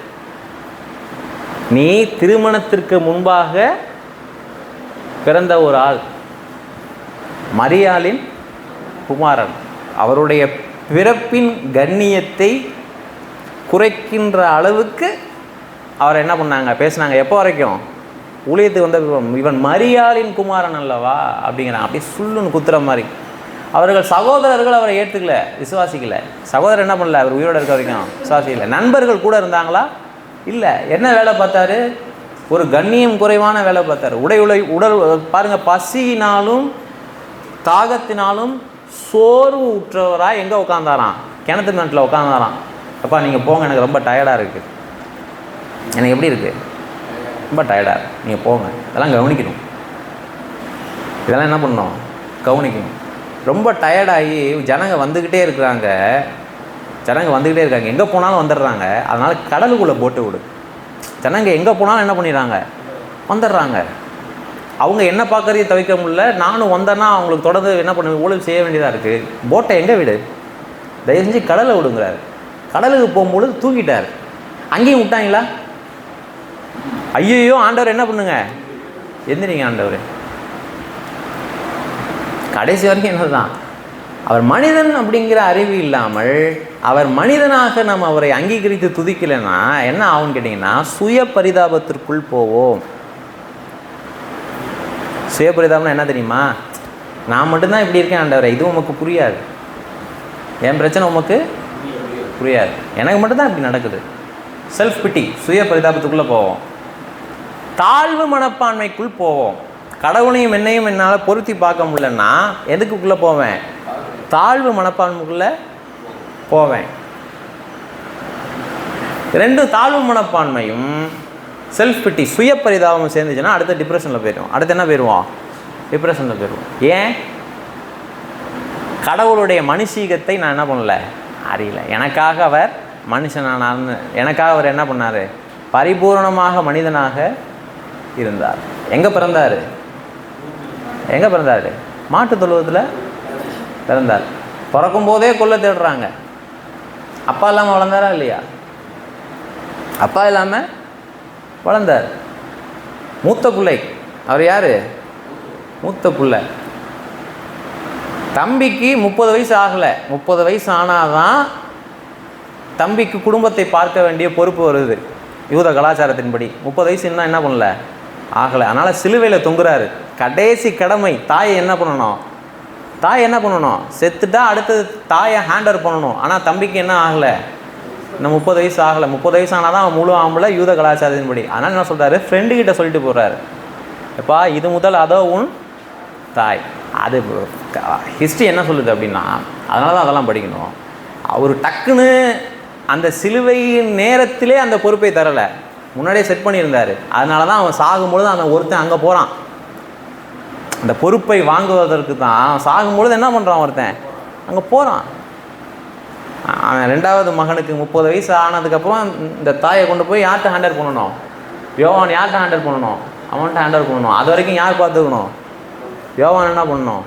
நீ திருமணத்திற்கு முன்பாக பிறந்த ஒரு ஆள், மரியாளின் குமாரன். அவருடைய பிறப்பின் கண்ணியத்தை குறைக்கின்ற அளவுக்கு அவர் என்ன பண்ணாங்க, பேசினாங்க. எப்போ வரைக்கும்? ஊழியத்துக்கு வந்த இவன் மரியாளின் குமாரன் அல்லவா அப்படிங்கிறான். அப்படியே சுள்ளுன்னு குத்துற மாதிரி. அவர்கள் சகோதரர்கள் அவரை ஏற்றுக்கல, விசுவாசிக்கல. சகோதரர் என்ன பண்ணல, அவர் உயிரோடு இருக்க வரைக்கும் விசுவாசிக்கல. நண்பர்கள் கூட இருந்தாங்களா? இல்லை. என்ன வேலை பார்த்தாரு? ஒரு கண்ணியம் குறைவான வேலை பார்த்தாரு. உடல் பாருங்கள், பசியினாலும் தாகத்தினாலும் சோர்வு உற்றவராக எங்கே உட்காந்தாராம்? கிணத்து நாட்டில் உட்காந்தாராம். அப்பா நீங்கள் போங்க, எனக்கு ரொம்ப டயர்டாக இருக்குது, எனக்கு எப்படி இருக்குது, ரொம்ப டயர்டாக, நீங்கள் போங்க. இதெல்லாம் கவனிக்கணும், இதெல்லாம் என்ன பண்ணணும், கவனிக்கணும். ரொம்ப டயர்டாகி ஜனங்க வந்துக்கிட்டே இருக்கிறாங்க, எங்கே போனாலும் வந்துடுறாங்க. அதனால் கடலுக்குள்ளே போட்டு விடு. ஜனங்க எங்கே போனாலும் என்ன பண்ணிடுறாங்க, வந்துடுறாங்க. அவங்க என்ன பார்க்கறதே தவிர்க்க முடியல. நானும் வந்தேன்னா அவங்களுக்கு தொடர்ந்து என்ன பண்ண ஊழல் செய்ய வேண்டியதாக இருக்குது. போட்டை எங்கே விடு, தயவு செஞ்சு கடலை விடுங்கிறார். கடலுக்கு போகும்பொழுது தூங்கிட்டார். அங்கேயும் விட்டாங்களா? ஐயோ ஆண்டவர் என்ன பண்ணுங்க, எந்திரிங்க ஆண்டவர். கடைசி வரைக்கும் என்னதுதான், அவர் மனிதன் அப்படிங்கிற அறிவு இல்லாமல் அவர் மனிதனாக நம்ம அவரை அங்கீகரித்து துதிக்கலைன்னா என்ன ஆகும்னு கேட்டிங்கன்னா, சுய பரிதாபத்திற்குள் போவோம். சுய பரிதாபம்னா என்ன தெரியுமா? நான் மட்டும்தான் இப்படி இருக்கேன் ஆண்டவரே, இது உமக்கு புரியாது, என் பிரச்சனை உமக்கு புரியாது, எனக்கு மட்டும்தான் இப்படி நடக்குது. செல்ஃப் பிட்டி, சுய பரிதாபத்துக்குள்ளே போவோம். தாழ்வு மனப்பான்மைக்குள் போவோம். கடவுளையும் என்னையும் என்னால் பொருத்தி பார்க்க முடியலன்னா எதுக்குள்ளே போவேன்? தாழ்வு மனப்பான்மைக்குள்ளே போவேன். ரெண்டு தாழ்வு மனப்பான்மையும் செல்ஃப் பிட்டி, சுய பரிதாபம் சேர்ந்துச்சுன்னா அடுத்த டிப்ரெஷனில் போயிடுவோம். அடுத்து என்ன போயிடுவோம்? டிப்ரெஷனில் போயிடுவோம். ஏன்? கடவுளுடைய மனுஷீகத்தை நான் என்ன பண்ணல, அறியல. எனக்காக அவர் மனுஷனானார்னு, எனக்காக அவர் என்ன பண்ணார், பரிபூரணமாக மனிதனாக இருந்தார். எங்கே பிறந்தார்? எங்கே பிறந்தார்? மாட்டு தொழுவத்தில் பிறந்தார். பிறக்கும் போதே கொல்ல தேடுறாங்க. அப்பா இல்லாமல் வளர்ந்தாரா இல்லையா? அப்பா இல்லாமல் வளர்ந்தார். மூத்த பிள்ளை. அவர் யார்? மூத்த பிள்ளை. தம்பிக்கு 30 வயசு ஆகலை. 30 வயசு ஆனாதான் தம்பிக்கு குடும்பத்தை பார்க்க வேண்டிய பொறுப்பு வருது யூத கலாச்சாரத்தின்படி. 30 வயசு இன்னும் என்ன பண்ணல, ஆகலை. அதனால் சிலுவையில் தொங்குறாரு. கடைசி கடமை தாயை என்ன பண்ணணும்? தாய் என்ன பண்ணணும்? செத்துட்டா அடுத்தது தாயை ஹேண்டர் பண்ணணும். ஆனால் தம்பிக்கு என்ன ஆகலை, இன்னும் 30 வயசு ஆகலை. 30 வயசு ஆனால் தான் முழு ஆம்பளை யூத கலாச்சாரத்தின்படி. அதனால் என்ன சொல்கிறாரு, ஃப்ரெண்டுக்கிட்ட சொல்லிட்டு போகிறாரு, எப்பா இது முதல் அதோ உன் தாய். அது ஹிஸ்ட்ரி என்ன சொல்லுது அப்படின்னா, அதனால தான் அதெல்லாம் படிக்கணும். அவர் டக்குன்னு அந்த சிலுவையின் நேரத்திலே அந்த பொறுப்பை தரலை, முன்னாடியே செட் பண்ணியிருந்தார். அதனால தான் அவன் சாகும்பொழுது அந்த ஒருத்தன் அங்கே போகிறான். அந்த பொறுப்பை வாங்குவதற்கு தான் அவன் சாகும்பொழுது என்ன பண்ணுறான், ஒருத்தன் அங்கே போகிறான். அவன் 2வது மகனுக்கு 30 வயசு ஆனதுக்கப்புறம் இந்த தாயை கொண்டு போய் யார்கிட்ட ஹேண்டர் பண்ணணும்? யோவான் யார்கிட்ட ஹேண்டர் பண்ணணும்? அவன்கிட்ட ஹேண்டர் பண்ணணும். அது வரைக்கும் யார் பார்த்துக்கணும்? யோவான் என்ன பண்ணணும்?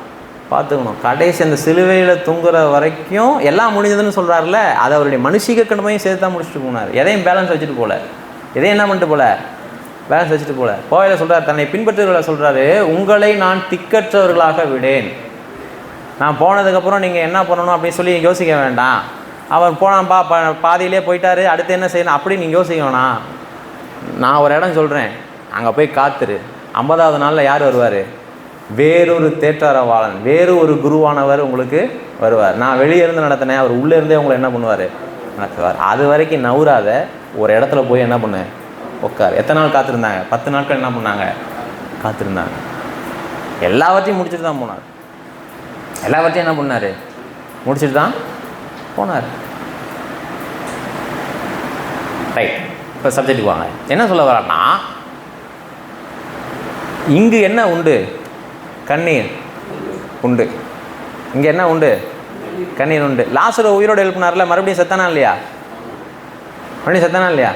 பார்த்துக்கணும். கடைசி அந்த சிலுவையில் தொங்குற வரைக்கும் எல்லாம் முடிஞ்சதுன்னு சொல்கிறாருல, அதை அவருடைய மனுஷிக கடமையும் சேர்த்து தான் முடிச்சுட்டு போனார். எதையும் பேலன்ஸ் வச்சுட்டு போகல, எதையும் என்ன பண்ணிட்டு போகல, பேலன்ஸ் வச்சுட்டு போகல. கோயிலை சொல்கிறார், தன்னை பின்பற்றுகளை சொல்கிறாரு, உங்களை நான் திக்கற்றவர்களாக விடேன். நான் போனதுக்கப்புறம் நீங்கள் என்ன பண்ணணும் அப்படின்னு சொல்லி யோசிக்க வேண்டாம். அவர் போனான்ப்பா, பாதியிலே போயிட்டாரு, அடுத்து என்ன செய்யணும் அப்படி நீங்கள் யோசிக்க வேணாம். நான் ஒரு இடம் சொல்கிறேன், அங்கே போய் காத்துரு. 50வது நாளில் யார் வருவார்? வேறொரு தேற்றரவாளன், வேறு ஒரு குருவானவர் உங்களுக்கு வருவார். நான் வெளியே இருந்து நடத்தினேன், அவர் உள்ளே இருந்தே உங்களை என்ன பண்ணுவார், நடத்துவார். அது வரைக்கும் நவுறாத ஒரு இடத்துல போய் என்ன பண்ணு, உட்கார். எத்தனை நாள் காத்திருந்தாங்க? 10 நாட்கள் என்ன பண்ணாங்க, காத்திருந்தாங்க. எல்லாவற்றையும் முடிச்சுட்டு தான் போனார். எல்லாவற்றையும் என்ன பண்ணார், முடிச்சுட்டு தான் போனார். ரைட், இப்போ சப்ஜெக்ட்டுக்கு வாங்க. என்ன சொல்ல வரான்னா, இங்கு என்ன உண்டு, கண்ணீர் உண்டு. இங்கே என்ன உண்டு, கண்ணீர் உண்டு. லாசரு உயிரோடு எழுப்பினார்ல, மறுபடியும் செத்தானா இல்லையா? மறுபடியும் செத்தானா இல்லையா?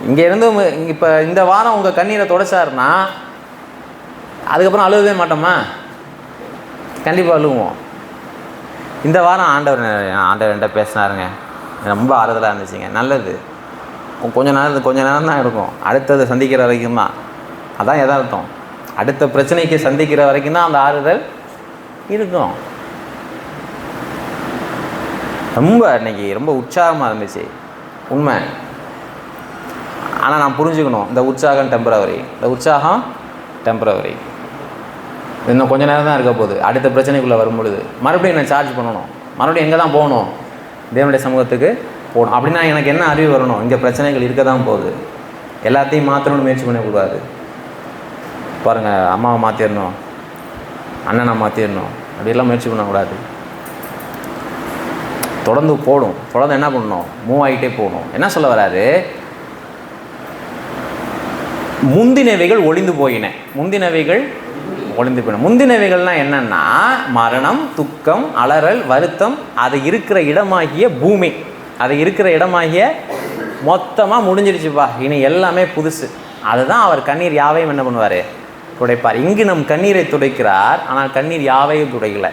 இங்கே இருந்து இப்போ இந்த வாரம் உங்கள் கண்ணீரை தொடச்சாருன்னா அதுக்கப்புறம் அழுகவே மாட்டோமா? கண்டிப்பாக அழுவோம். இந்த வாரம் ஆண்டவர்கிட்ட பேசினாருங்க, ரொம்ப ஆறுதலாக இருந்துச்சுங்க, நல்லது. கொஞ்ச நேரம் தான் இருக்கும், அடுத்தது சந்திக்கிற வரைக்கும் தான். அதான் யதார்த்தம். அடுத்த பிரச்சனைக்கு சந்திக்கிற வரைக்கும் தான் அந்த ஆறுதல் இருக்கும். ரொம்ப இன்னைக்கு ரொம்ப உற்சாகமாக இருந்துச்சு, உண்மை. ஆனால் நான் புரிஞ்சுக்கணும், இந்த உற்சாகம் டெம்பரவரி, இந்த உற்சாகம் டெம்பரவரி. இன்னும் கொஞ்சம் நேரம் தான் இருக்க போகுது. அடுத்த பிரச்சனைக்குள்ளே வரும்பொழுது மறுபடியும் நான் சார்ஜ் பண்ணணும், மறுபடியும் எங்கே தான் போகணும், தேவனுடைய சமூகத்துக்கு போகணும். அப்படின்னா எனக்கு என்ன அறிவு வரணும், இங்கே பிரச்சனைகள் இருக்க தான் போகுது, எல்லாத்தையும் மாற்றணும்னு முயற்சி பண்ணக்கூடாது. பாருங்கள், அம்மாவை மாற்றிடணும், அண்ணனை மாற்றிடணும், அப்படியெல்லாம் முயற்சி பண்ணக்கூடாது. தொடர்ந்து போடும், தொடர்ந்து என்ன பண்ணணும், மூவ் ஆகிட்டே போகணும். என்ன சொல்ல வராரு, முந்தினவைகள் ஒளிந்து போயின, முந்தினவைகள் ஒளிந்து போயின. முந்தினவைகள்லாம் என்னன்னா, மரணம், துக்கம், அலறல், வருத்தம், அது இருக்கிற இடமாகிய பூமி, அது இருக்கிற இடமாகிய மொத்தமாக முடிஞ்சிருச்சுப்பா, இனி எல்லாமே புதுசு. அதுதான் அவர் கண்ணீர் யாவையும் என்ன பண்ணுவார், துடைப்பார். இங்கு நம் கண்ணீரை துடைக்கிறார், ஆனால் கண்ணீர் யாவையும் துடைக்கலை.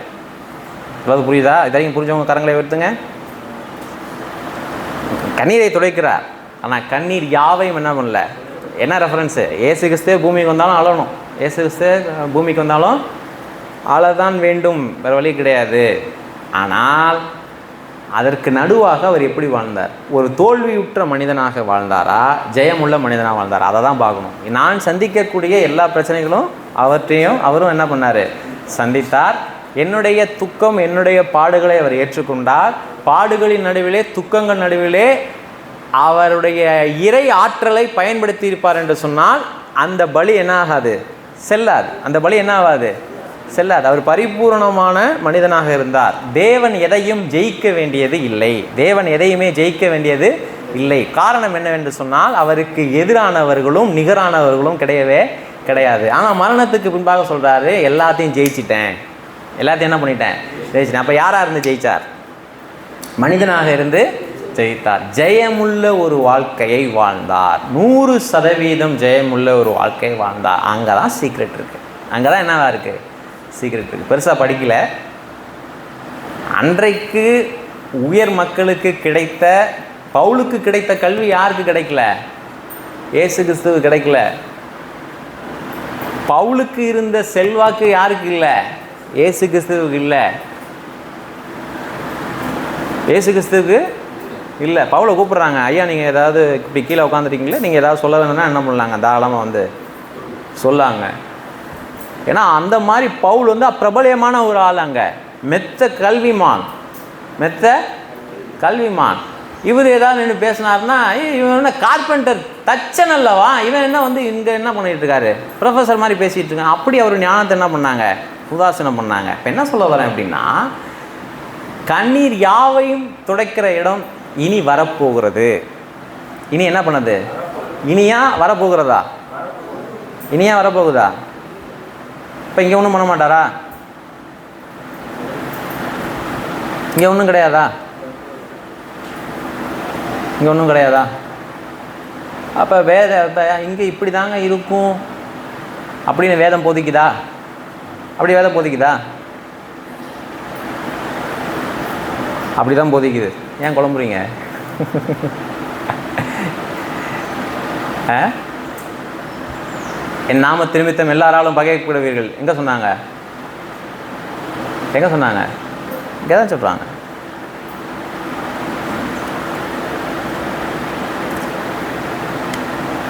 அதாவது புரியுதா? இதையும் புரிஞ்சவங்க கரங்களை உயர்த்துங்க. கண்ணீரை துடைக்கிறார், ஆனால் கண்ணீர் யாவையும் என்ன பண்ணல. என்ன ரெஃபரன்ஸு? ஏசு கிறிஸ்துவே பூமிக்கு வந்தாலும் அழணும், ஏசு கிறிஸ்துவே பூமிக்கு வந்தாலும் அழதான் வேண்டும், வேறு வழி கிடையாது. ஆனால் அதற்கு நடுவாக அவர் எப்படி வாழ்ந்தார்? ஒரு தோல்வியுற்ற மனிதனாக வாழ்ந்தாரா, ஜெயமுள்ள மனிதனாக வாழ்ந்தாரா? அதை தான் பார்க்கணும். நான் சந்திக்கக்கூடிய எல்லா பிரச்சனைகளும் அவற்றையும் அவரும் என்ன பண்ணார், சந்தித்தார். என்னுடைய துக்கம், என்னுடைய பாடுகளை அவர் ஏற்றுக்கொண்டார். பாடுகளின் நடுவிலே, துக்கங்கள் நடுவிலே அவருடைய இறை ஆற்றலை பயன்படுத்தி இருப்பார் என்று சொன்னால் அந்த பலி என்ன ஆகாது, செல்லாது. அந்த பலி என்ன ஆகாது, செல்லாது. அவர் பரிபூர்ணமான மனிதனாக இருந்தார். தேவன் எதையும் ஜெயிக்க வேண்டியது இல்லை, தேவன் எதையுமே ஜெயிக்க வேண்டியது இல்லை. காரணம் என்னவென்று சொன்னால் அவருக்கு எதிரானவர்களும் நிகரானவர்களும் கிடையவே கிடையாது. ஆனால் மரணத்துக்கு பின்பாக சொல்கிறாரு, எல்லாத்தையும் ஜெயிச்சிட்டேன், எல்லாத்தையும் என்ன பண்ணிட்டேன், ஜெயிச்சிட்டேன். அப்போ யாராக இருந்து ஜெயித்தார்? மனிதனாக இருந்து ஜெயித்தார். ஜெயமுள்ள ஒரு வாழ்க்கையை வாழ்ந்தார். 100% ஜெயமுள்ள ஒரு வாழ்க்கையை வாழ்ந்தார். அங்கே தான் சீக்ரெட் இருக்குது. அங்கே தான் என்னவா இருக்குது, சீக்ரெட் இருக்குது. பெருசாக படிக்கல. அன்றைக்கு உயர் மக்களுக்கு கிடைத்த, பவுலுக்கு கிடைத்த கல்வி யாருக்கு கிடைக்கல? இயேசு கிறிஸ்துவுக்கு கிடைக்கல. பவுலுக்கு இருந்த செல்வாக்கு யாருக்கு இல்லை? இயேசு கிறிஸ்துவுக்கு இல்லை. இயேசு கிறிஸ்துவுக்கு இல்லை. பவுலை கூப்பிட்றாங்க, ஐயா நீங்கள் ஏதாவது இப்படி கீழே உட்காந்துருக்கீங்களே, நீங்கள் ஏதாவது சொல்ல வேணும்னா என்ன பண்ணலாங்க, தாராளமாக வந்து சொல்லாங்க. ஏன்னா அந்த மாதிரி பவுல் வந்து பிரபலியமான ஒரு ஆள், அங்கே மெத்த கல்விமான், மெத்த கல்விமான். இவர் ஏதாவது நின்று பேசினார்னா, இவன் என்ன கார்பெண்டர், தச்சன் அல்லவா, இவன் என்ன வந்து இங்கே என்ன பண்ணிகிட்டு இருக்காரு, ப்ரொஃபஸர் மாதிரி பேசிகிட்டு இருக்கான். அப்படி அவர் ஞானத்தை என்ன பண்ணாங்க, உதாசீனம் பண்ணாங்க. இப்போ என்ன சொல்ல வரேன் அப்படின்னா, கண்ணீர் யாவையும் துடைக்கிற இடம் இனி வரப்போகிறது. இனி என்ன பண்ணுது, இனியா வரப்போகிறதா, இனியா வரப்போகுதா? இப்போ இங்கே ஒன்றும் பண்ண மாட்டாரா? இங்கே ஒன்றும் கிடையாதா? இங்கே ஒன்றும் கிடையாதா? அப்போ இங்கே இப்படி தாங்க இருக்கும் அப்படின்னு வேதம் போதிக்குதா? அப்படி வேதம் போதிக்குதா? அப்படி தான் போதிக்குது. ஏன் குழம்புறீங்க? என் நாம திரும்பித்தம் எல்லாராலும் பகைக்கப்படுவீர்கள் எங்கே சொன்னாங்க? எங்கே சொன்னாங்க? இங்கே தான் சொல்கிறாங்க.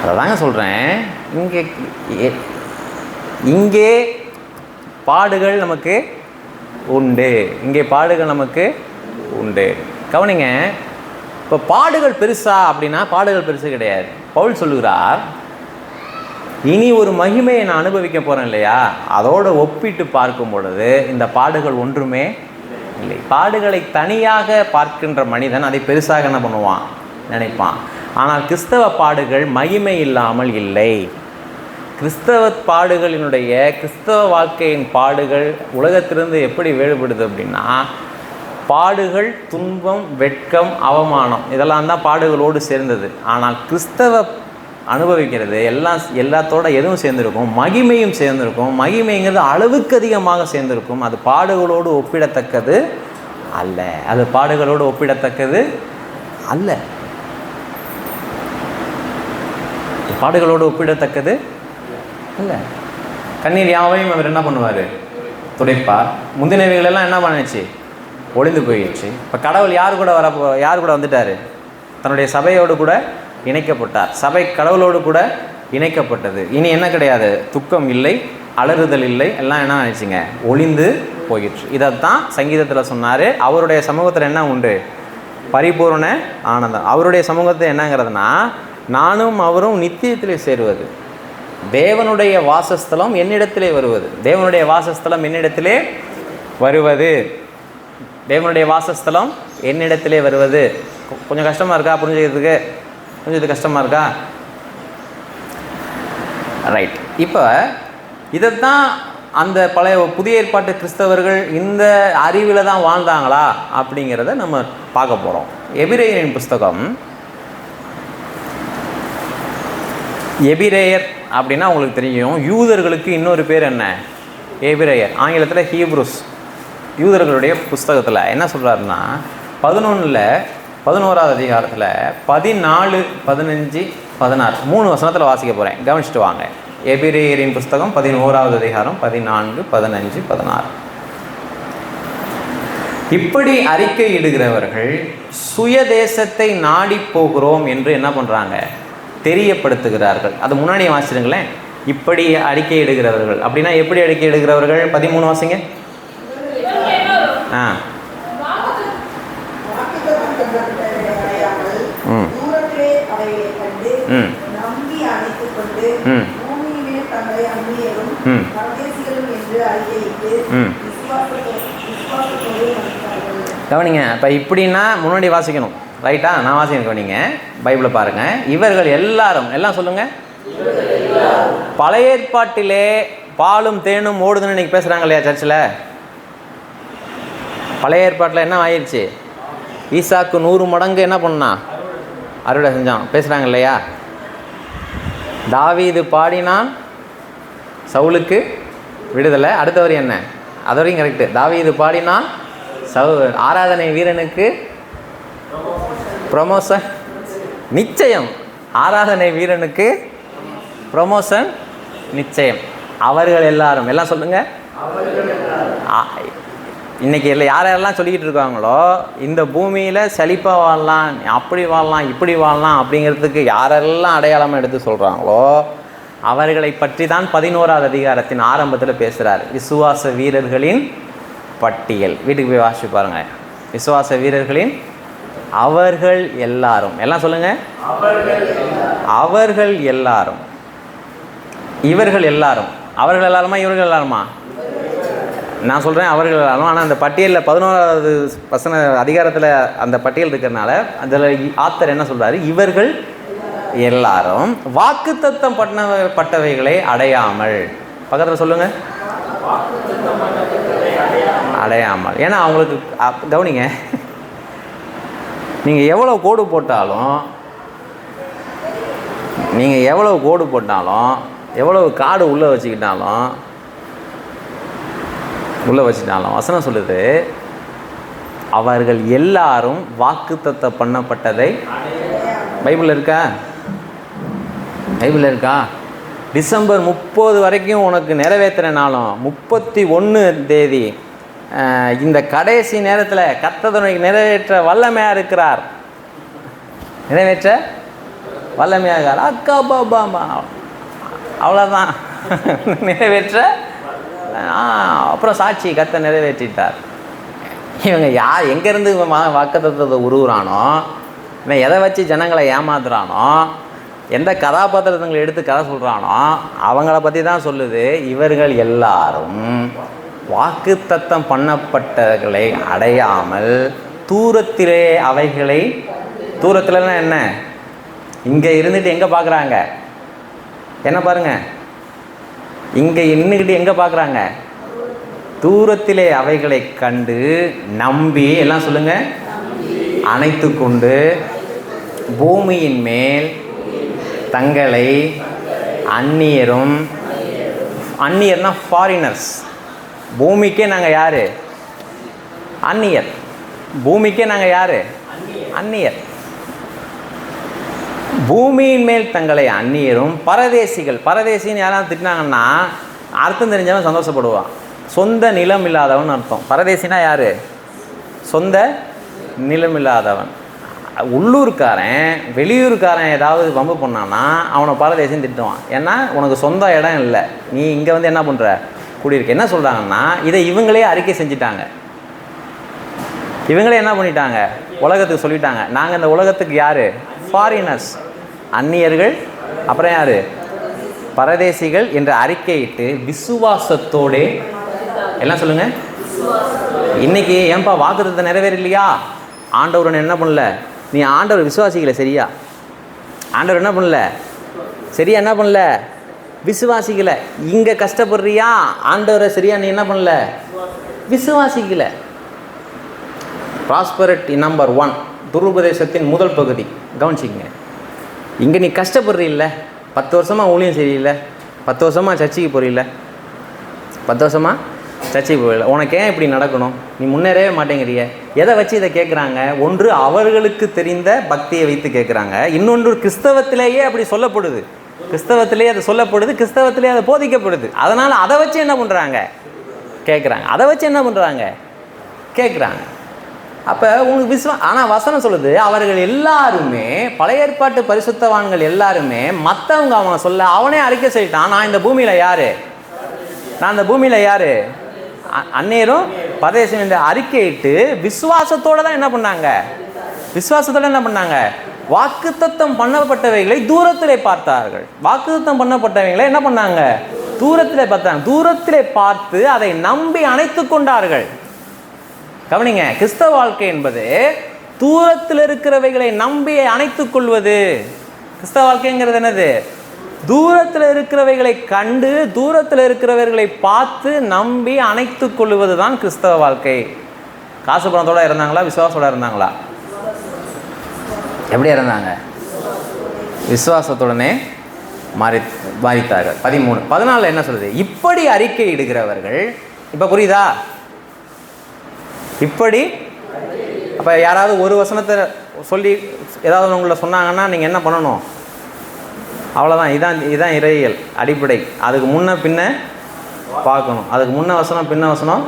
அதை தாங்க சொல்கிறேன். இங்கே பாடுகள் நமக்கு உண்டு, இங்கே பாடுகள் நமக்கு உண்டு. கவனிங்க, இப்போ பாடுகள் பெருசா அப்படின்னா பாடுகள் பெருசு கிடையாது. பவுல் சொல்லுகிறார், இனி ஒரு மகிமையை நான் அனுபவிக்க போகிறேன் இல்லையா, அதோடு ஒப்பிட்டு பார்க்கும் பொழுது இந்த பாடுகள் ஒன்றுமே இல்லை. பாடுகளை தனியாக பார்க்கின்ற மனிதன் அதை பெருசாக என்ன பண்ணுவான், நினைப்பான். ஆனால் கிறிஸ்தவ பாடுகள் மகிமை இல்லாமல் இல்லை. கிறிஸ்தவ பாடுகளினுடைய, கிறிஸ்தவ வாழ்க்கையின் பாடுகள் உலகத்திலிருந்து எப்படி வேறுபடுது அப்படின்னா, பாடுகள், துன்பம், வெட்கம், அவமானம் இதெல்லாம் தான் பாடுகளோடு சேர்ந்தது. ஆனால் கிறிஸ்தவ அனுபவிக்கிறது எல்லாத்தோட எதுவும் சேர்ந்துருக்கும், மகிமையும் சேர்ந்துருக்கும். மகிமைங்கிறது அளவுக்கு அதிகமாக சேர்ந்துருக்கும். அது பாடுகளோடு ஒப்பிடத்தக்கது அல்ல. அது பாடுகளோடு ஒப்பிடத்தக்கது அல்ல. பாடுகளோடு ஒப்பிடத்தக்கது அல்ல. கண்ணீர் யாவையும் அவர் என்ன பண்ணுவார், துடைப்பார். முந்தினவைகளெல்லாம் என்ன பண்ணுச்சு, ஒளிந்து போயிடுச்சு. இப்போ கடவுள் யார் கூட வந்துட்டார், தன்னுடைய சபையோடு கூட இணைக்கப்பட்டார். சபை கடவுளோடு கூட இணைக்கப்பட்டது. இனி என்ன கிடையாது, துக்கம் இல்லை, அலறுதல் இல்லை, எல்லாம் என்ன நினச்சிங்க, ஒளிந்து போயிடுச்சு. இதைத்தான் சங்கீதத்தில் சொன்னார். அவருடைய சமூகத்தில் என்ன உண்டு, பரிபூர்ண ஆனந்தம். அவருடைய சமூகத்தில் என்னங்கிறதுனா, நானும் அவரும் நித்தியத்திலே சேருவது, தேவனுடைய வாசஸ்தலம் என்னிடத்திலே வருவது, தேவனுடைய வாசஸ்தலம் என்னிடத்திலே வருவது, தேவனுடைய வாசஸ்தலம் என்னிடத்திலே வருவது. கொஞ்சம் கஷ்டமாக இருக்கா புரிஞ்சுக்கிறதுக்கு? கொஞ்சம் இது கஷ்டமாக இருக்கா? ரைட். இப்போ இதைத்தான் அந்த பழைய புதிய ஏற்பாட்டு கிறிஸ்தவர்கள் இந்த அறிவில் தான் வாழ்ந்தாங்களா அப்படிங்கிறத நம்ம பார்க்க போகிறோம். எபிரேயரின் புஸ்தகம், எபிரேயர் அப்படின்னா உங்களுக்கு தெரியும், யூதர்களுக்கு இன்னொரு பேர் என்ன, எபிரேயர், ஆங்கிலத்தில் ஹீப்ரூஸ். யூதர்களுடைய புஸ்தகத்தில் என்ன சொல்கிறாருன்னா, 11வது அதிகாரத்தில் 14, 15, 16 3 வசனத்தில் வாசிக்க போகிறேன், கவனிச்சுட்டு வாங்க. எபிரேயரின் புஸ்தகம் 11வது அதிகாரம் 14, 15, 16. இப்படி அறிக்கையிடுகிறவர்கள் சுயதேசத்தை நாடி போகிறோம் என்று என்ன பண்ணுறாங்க, தெரியப்படுத்துகிறார்கள். அது முன்னாடி வாசிடுங்களேன். இப்படி அறிக்கையிடுகிறவர்கள் அப்படின்னா எப்படி அறிக்கையிடுகிறவர்கள்? 13 வாசிங்க. கவனிங்க. இப்போ இப்படின்னா முன்னாடி வாசிக்கணும், ரைட்டா? நான் வாசிக்கணும். கவனிங்க, பைபிளை பாருங்கள். இவர்கள் எல்லாரும், எல்லாம் சொல்லுங்கள். பழைய ஏற்பாட்டிலே பாலும் தேனும் ஓடுதுன்னு இன்றைக்கி பேசுகிறாங்க இல்லையா சர்ச்சில்? பழைய ஏற்பாட்டில் என்ன ஆயிடுச்சு, ஈசாக்கு 100 மடங்கு என்ன பண்ணா, அறுவடை செஞ்சான், பேசுகிறாங்க இல்லையா? தாவீது பாடினான், சவுலுக்கு விடுதலை. அடுத்த வரி என்ன? அது வரைக்கும் கரெக்டு. தாவீது பாடினான், ஆராதனை வீரனுக்கு ப்ரமோஷன் நிச்சயம். ஆராதனை வீரனுக்கு ப்ரமோஷன் நிச்சயம். அவர்கள் எல்லாரும், எல்லாம் சொல்லுங்க. இன்னைக்கு யாரெல்லாம் சொல்லிக்கிட்டு இருக்காங்களோ இந்த பூமியில் செழிப்பாக வாழலாம், அப்படி வாழலாம், இப்படி வாழலாம் அப்படிங்கிறதுக்கு யாரெல்லாம் அடையாளமாக எடுத்து சொல்கிறாங்களோ அவர்களை பற்றி தான் 11வது அதிகாரத்தின் ஆரம்பத்தில் பேசுகிறார். விசுவாச வீரர்களின் பட்டியல். வீட்டுக்கு போய் வாசிச்சு பாருங்க. விசுவாச வீரர்களின் அவர்கள் எல்லாரும், எல்லாம் சொல்லுங்க. அவர்கள் எல்லாரும், இவர்கள் எல்லாரும். அவர்கள் எல்லாருமா இவர்கள் எல்லாருமா? நான் சொல்கிறேன் அவர்கள் எல்லாரும். ஆனால் அந்த பட்டியலில் 11வது வசன அதிகாரத்தில் அந்த பட்டியல் இருக்கிறதுனால அதில் ஆத்தர் என்ன சொல்கிறாரு? இவர்கள் எல்லாரும் வாக்குத்தத்தம் பட்டவைகளை அடையாமல். பக்கத்தில் சொல்லுங்க, அடையாமல். ஏன்னா அவங்களுக்கு கவனிங்க, நீங்கள் எவ்வளோ கோடு போட்டாலும், எவ்வளவு காடு உள்ளே வச்சுக்கிட்டாலும் வசனம் சொல்லுது அவர்கள் எல்லாரும் வாக்குத்தத்தம் பண்ணப்பட்டதை. பைபிளில் இருக்கா? டிசம்பர் 30 வரைக்கும் உனக்கு நிறைவேற்றினாலும் 31 தேதி இந்த கடைசி நேரத்தில் கர்த்தர் நிறைவேற்ற வல்லமையாக இருக்கிறார். அக்கா பாபா அவ்வளோதான். நிறைவேற்ற அப்புறம் சாட்சி கர்த்தர் நிறைவேற்றிட்டார். இவங்க எங்கேருந்து வாக்குத்தத்தத்தை உருவுறானோ, இவன் எதை வச்சு ஜனங்களை ஏமாத்துறானோ, எந்த கதாபாத்திரங்களை எடுத்து கதை சொல்கிறானோ அவங்கள பற்றி தான் சொல்லுது. இவர்கள் எல்லாரும் வாக்குத்தத்தம் பண்ணப்பட்டவர்களை அடையாமல் தூரத்திலே அவைகளை. தூரத்தில்னா என்ன? இங்கே இருந்துட்டு எங்கே பார்க்குறாங்க? என்ன பாருங்க, இங்கே நின்றுக்கிட்டு எங்கே பார்க்குறாங்க? தூரத்திலே அவைகளை கண்டு நம்பி, எல்லாம் சொல்லுங்க, அணைத்து கொண்டு பூமியின் மேல் தங்களை அந்நியரும். அந்நியர்னா ஃபாரினர்ஸ். பூமிக்கே நாங்கள் யார்? அந்நியர். பூமிக்கே நாங்கள் யார்? அந்நியர். பூமியின் மேல் தங்களை அந்நியரும் பரதேசிகள். பரதேசின்னு யாராவது திட்டினாங்கன்னா அர்த்தம் தெரிஞ்சவன் சந்தோஷப்படுவான். சொந்த நிலம் இல்லாதவன் அர்த்தம். பரதேசினா யார்? சொந்த நிலம் இல்லாதவன். உள்ளூர்காரன் வெளியூர்காரன் ஏதாவது வம்பு பண்ணான்னா அவனை பரதேசின்னு திட்டுவான். ஏன்னா உனக்கு சொந்த இடம் இல்லை, நீ இங்கே வந்து என்ன பண்ணுற, குடியிருக்க. என்ன சொல்கிறாங்கன்னா இதை இவங்களே அறிக்கை செஞ்சிட்டாங்க. இவங்களே என்ன பண்ணிட்டாங்க? உலகத்துக்கு சொல்லிட்டாங்க, நாங்கள் இந்த உலகத்துக்கு யார்? ஃபாரினர்ஸ், அந்நியர்கள். அப்புறம் யார்? பரதேசிகள் என்று அறிக்கையிட்டு விசுவாசத்தோடு. எல்லாம் சொல்லுங்க. இன்னைக்கு ஏன்பா வாக்குத்தத்தம் நிறைவேறலையா? ஆண்டவர் என்ன பண்ணல? நீ ஆண்டவர் விசுவாசிக்கல சரியா? ஆண்டவர் என்ன பண்ணல சரியா? என்ன பண்ணல? விசுவாசிக்கல. இங்கே கஷ்டப்படுறியா? ஆண்டவரை சரியா நீ என்ன பண்ணல? விசுவாசிக்கல. ப்ராஸ்பரிட்டி நம்பர் 1, துருபதேசத்தின் முதல் பகுதி கவனிச்சிங்க. இங்கே நீ கஷ்டப்படுறீல்ல, 10 வருஷமாக ஊழியம் சரியில்லை, 10 வருஷமாக சர்ச்சைக்கு போகிறீல்ல, 10 வருஷமாக சர்ச்சைக்கு போகல, உனக்கு ஏன் இப்படி நடக்கணும்? நீ முன்னேறவே மாட்டேங்கிறிய. எதை வச்சு இதை கேட்குறாங்க? ஒன்று அவர்களுக்கு தெரிந்த பக்தியை வைத்து கேட்குறாங்க, இன்னொன்று கிறிஸ்தவத்திலேயே அப்படி சொல்லப்படுது. கிறிஸ்தவத்திலேயே அது சொல்லப்படுது, கிறிஸ்தவத்திலேயே அது போதிக்கப்படுது. அதனால் அதை வச்சு என்ன பண்ணுறாங்க? கேட்குறாங்க. அதை வச்சு என்ன பண்ணுறாங்க? கேட்குறாங்க. அப்போ உங்களுக்கு ஆனால் வசனம் சொல்லுது அவர்கள் எல்லாருமே, பழைய ஏற்பாட்டு பரிசுத்தவான்கள் எல்லாருமே மற்றவங்க அவனை சொல்ல அவனே அறிக்கை செய்யிட்டான், நான் இந்த பூமியில் யார்? நான் இந்த பூமியில் யார்? அந்நேரம் பரதேசம் என்று அறிக்கையிட்டு விசுவாசத்தோடு தான் என்ன பண்ணாங்க? விசுவாசத்தோடு என்ன பண்ணாங்க? வாக்குத்தத்தம் பண்ணப்பட்டவைகளை தூரத்திலே பார்த்தார்கள். வாக்குத்தத்தம் பண்ணப்பட்டவைகளை என்ன பண்ணாங்க? தூரத்திலே பார்த்தாங்க. தூரத்திலே பார்த்து அதை நம்பி அணைத்து கொண்டார்கள். கவனிங்க, கிறிஸ்தவ வாழ்க்கை என்பது தூரத்தில் இருக்கிறவைகளை நம்பி அணைத்துக் கொள்வது. கிறிஸ்தவ வாழ்க்கைங்கிறது என்னது? தூரத்தில் இருக்கிறவைகளை கண்டு தூரத்தில் இருக்கிறவர்களை பார்த்து நம்பி அணைத்து கொள்வது தான் கிறிஸ்தவ வாழ்க்கை. காசு பணத்தோடு இருந்தாங்களா? விசுவாசத்தோடு இருந்தாங்களா? எப்படி இருந்தாங்க? விசுவாசத்துடனே மரித்தார்கள். 13. 14 என்ன சொல்லுது? இப்படி அறிக்கை இடுகிறவர்கள். இப்போ புரியுதா? இப்படி அப்போ யாராவது ஒரு வசனத்தை சொல்லி ஏதாவது உங்களை சொன்னாங்கன்னா நீங்கள் என்ன பண்ணணும்? அவ்வளோதான். இதுதான் இறையியல் அடிப்படை. அதுக்கு முன்ன பின்ன பார்க்கணும். அதுக்கு முன்ன வசனம் பின்ன வசனம்.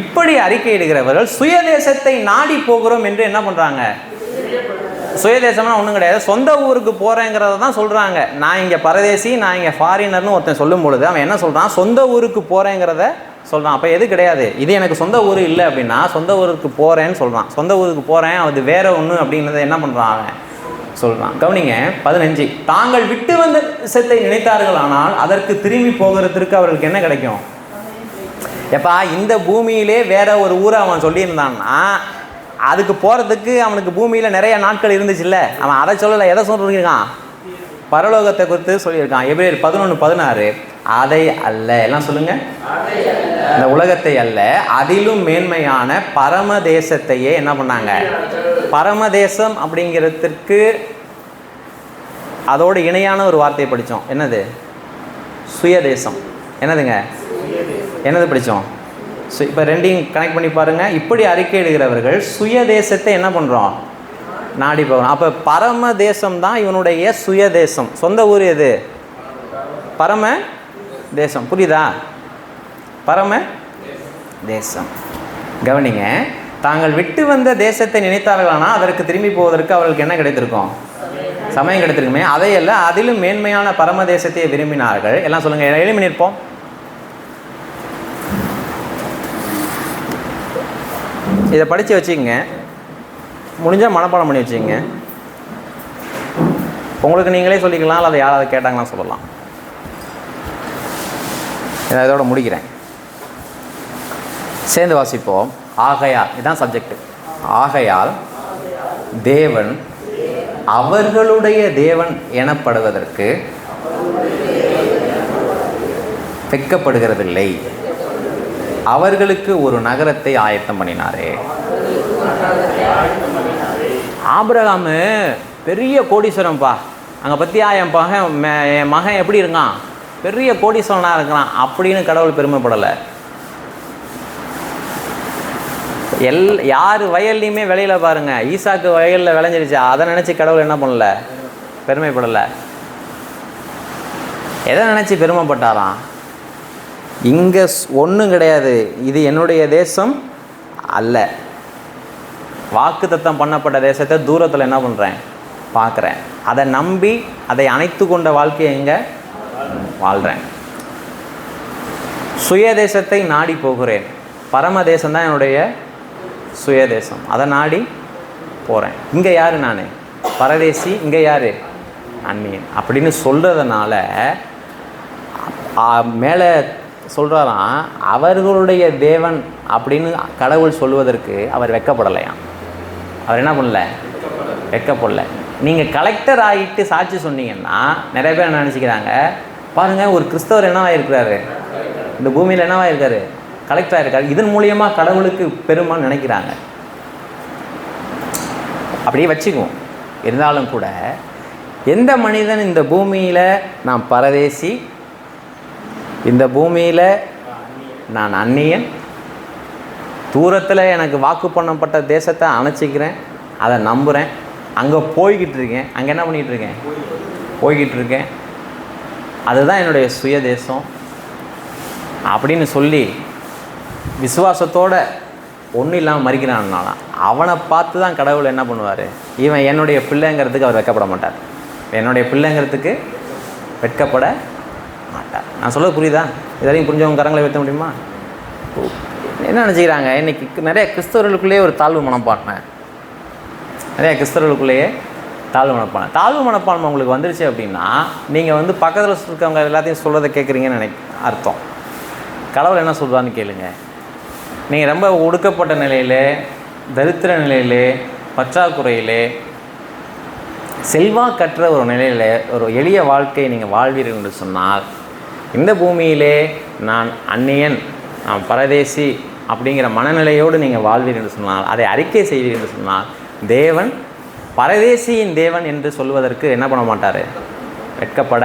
இப்படி அறிக்கை இடுகிறவர்கள் சுயதேசத்தை நாடி போகிறோம் என்று என்ன பண்ணுறாங்க? சுயதேசம்னா ஒன்றும் கிடையாது, சொந்த ஊருக்கு போகிறேங்கிறத தான் சொல்கிறாங்க. நான் இங்கே பரதேசி, நான் இங்கே ஃபாரினர்னு ஒருத்தன் சொல்லும் பொழுது அவன் என்ன சொல்கிறான்? சொந்த ஊருக்கு போகிறேங்கிறத சொல்கிறான். அப்போ எது கிடையாது, இது எனக்கு சொந்த ஊர் இல்லை அப்படின்னா சொந்த ஊருக்கு போகிறேன்னு சொல்கிறான். சொந்த ஊருக்கு போகிறேன் அது வேற ஒன்று அப்படிங்கிறத என்ன பண்ணுறான் அவன் சொல்கிறான். கவனிங்க 15. தாங்கள் விட்டு வந்த தேசத்தை நினைத்தார்கள், ஆனால் அதற்கு திரும்பி போகிறதுக்கு அவர்களுக்கு என்ன கிடைக்கும்? எப்பா இந்த பூமியிலே வேற ஒரு ஊரை அவன் சொல்லியிருந்தான்னா அதுக்கு போகிறதுக்கு அவனுக்கு பூமியில் நிறைய நாட்கள் இருந்துச்சுல்ல. அவன் அதை சொல்லலை. எதை சொல்லியிருக்கான்? பரலோகத்தை குறித்து சொல்லியிருக்கான். எபிரேயர் 11:16. அதை அல்ல, எல்லாம் சொல்லுங்க. இந்த உலகத்தை அல்ல, அதிலும் மேன்மையான பரமதேசத்தையே என்ன பண்ணாங்க? பரமதேசம் அப்படிங்கிறதுக்கு அதோடு இணையான ஒரு வார்த்தையை படித்தோம். என்னது? சுயதேசம். என்னதுங்க? என்னது படித்தோம்? இப்போ ரெண்டையும் கனெக்ட் பண்ணி பாருங்கள். இப்படி அறிக்கை இடுகிறவர்கள் சுயதேசத்தை என்ன பண்ணுறோம்? நாடி போகிறோம். அப்போ பரம தேசம் தான் இவனுடைய சுயதேசம். சொந்த ஊர் எது? பரம தேசம். புரியுதா? பரம தேசம். கவனிங்க, தாங்கள் விட்டு வந்த தேசத்தை நினைத்தார்களானால் அதற்கு திரும்பி போவதற்கு அவர்களுக்கு என்ன கிடைத்திருக்கும்? சமயம் கிடைத்திருக்குமே. அதையல்ல, அதிலும் மேன்மையான பரம தேசத்தை விரும்பினார்கள். எல்லாம் சொல்லுங்கள், எழுமி நிற்போம். இதை படித்து வச்சுக்கங்க, முடிஞ்சால் மனப்பாடம் பண்ணி வச்சுக்கங்க. உங்களுக்கு நீங்களே சொல்லிக்கலாம், இல்லை அதை யாராவது கேட்டாங்களாம் சொல்லலாம். நான் இதோட முடிக்கிறேன். சேர்ந்து வாசிப்போம். ஆகையால், இதுதான் சப்ஜெக்ட். ஆகையால் தேவன் அவர்களுடைய தேவன் எனப்படுவதற்கு வெட்கப்படுகிறதில்லை. அவர்களுக்கு ஒரு நகரத்தை ஆயத்தம் பண்ணினாரே. ஆபிரகாமு பெரிய கோடீஸ்வரன்ப்பா, அங்கே பற்றியா என் மகன் எப்படி இருக்கான்? பெரிய கோடீஸ்வரனாக இருக்கிறான் அப்படின்னு கடவுள் பெருமைப்படலை. யார் வயல்லையுமே விளையில பாருங்கள், ஈசாக்கு வயலில் விளைஞ்சிருச்சு, அதை நினச்சி கடவுள் என்ன பண்ணல? பெருமைப்படலை. எதை நினச்சி பெருமைப்பட்டாராம்? இங்கே ஒன்றும் கிடையாது, இது என்னுடைய தேசம் அல்ல. வாக்குத்தத்தம் பண்ணப்பட்ட தேசத்தை தூரத்தில் என்ன பண்ணுறேன்? பார்க்குறேன். அதை நம்பி அதை அணைத்து கொண்ட வாழ்க்கையை எங்கே வாழ்கிறேன்? சுயதேசத்தை நாடி போகிறேன். பரம தேசம்தான் என்னுடைய சுயதேசம், அதை நாடி போகிறேன். இங்கே யார்? நான் பரதேசி, இங்கே யார்? அந்நியன் அப்படின்னு சொல்கிறதுனால மேலே சொல்கிறாராம், அவர்களுடைய தேவன் அப்படின்னு கடவுள் சொல்வதற்கு அவர் வெட்கப்படலையாம். அவர் என்ன பண்ணல? வெட்கப்படலை. நீங்கள் கலெக்டர் ஆகிட்டு சாட்சி சொன்னீங்கன்னா நிறைய பேர் என்ன நினச்சிக்கிறாங்க, பாருங்கள் ஒரு கிறிஸ்தவர் என்னவா இருக்கிறாரு, இந்த பூமியில் என்னவா இருக்காரு? கலெக்டராக இருக்காரு. இதன் மூலியமாக கடவுளுக்கு பெருமான்னு நினைக்கிறாங்க. அப்படியே வச்சுக்குவோம். இருந்தாலும் கூட எந்த மனிதன் இந்த பூமியில் நான் பரதேசி, இந்த பூமியில் நான் அந்நியன், தூரத்தில் எனக்கு வாக்கு பண்ணப்பட்ட தேசத்தை அணைச்சிக்கிறேன், அதை நம்புகிறேன், அங்கே போய்கிட்டு இருக்கேன், அங்கே என்ன பண்ணிகிட்டு இருக்கேன்? போய்கிட்டு இருக்கேன், அதுதான் என்னுடைய சுயதேசம் அப்படின்னு சொல்லி விசுவாசத்தோடு ஒன்றும் இல்லாமல் மறிக்கிறான்னால அவனை பார்த்து தான் கடவுள் என்ன பண்ணுவார்? இவன் என்னுடைய பிள்ளைங்கிறதுக்கு அவர் வெட்கப்பட மாட்டார். என்னுடைய பிள்ளைங்கிறதுக்கு வெட்கப்பட மாட்டார். நான் சொல்ல புரியுதா? இதெல்லாம் புரிஞ்சவங்க கரங்களை வைத்த முடியுமா? என்ன நினச்சிக்கிறாங்க, இன்றைக்கி நிறைய கிறிஸ்தவர்களுக்குள்ளேயே ஒரு தாழ்வு மனப்பான்மை, நிறைய கிறிஸ்தவர்களுக்குள்ளேயே தாழ்வு மனப்பான்மை உங்களுக்கு வந்துருச்சு அப்படின்னா நீங்கள் பக்கத்தில் இருக்கவங்க எல்லாத்தையும் சொல்கிறத கேட்குறீங்கன்னு அர்த்தம். கடவுள் என்ன சொல்கிறான்னு கேளுங்க. நீங்கள் ரொம்ப ஒடுக்கப்பட்ட நிலையிலே, தரித்திர நிலையிலே, பற்றாக்குறையிலே, செல்வாக்கற்ற ஒரு நிலையில் ஒரு எளிய வாழ்க்கையை நீங்கள் வாழ்வீர்கள் என்று சொன்னால், இந்த பூமியிலே நான் அந்நியன், நான் பரதேசி அப்படிங்கிற மனநிலையோடு நீங்கள் வாழ்வீர்கள் என்று சொன்னால், அதை அறிக்கை செய்வீர்கள் என்று சொன்னால், தேவன் பரதேசியின் தேவன் என்று சொல்வதற்கு என்ன பண்ண மாட்டார்? வெட்கப்பட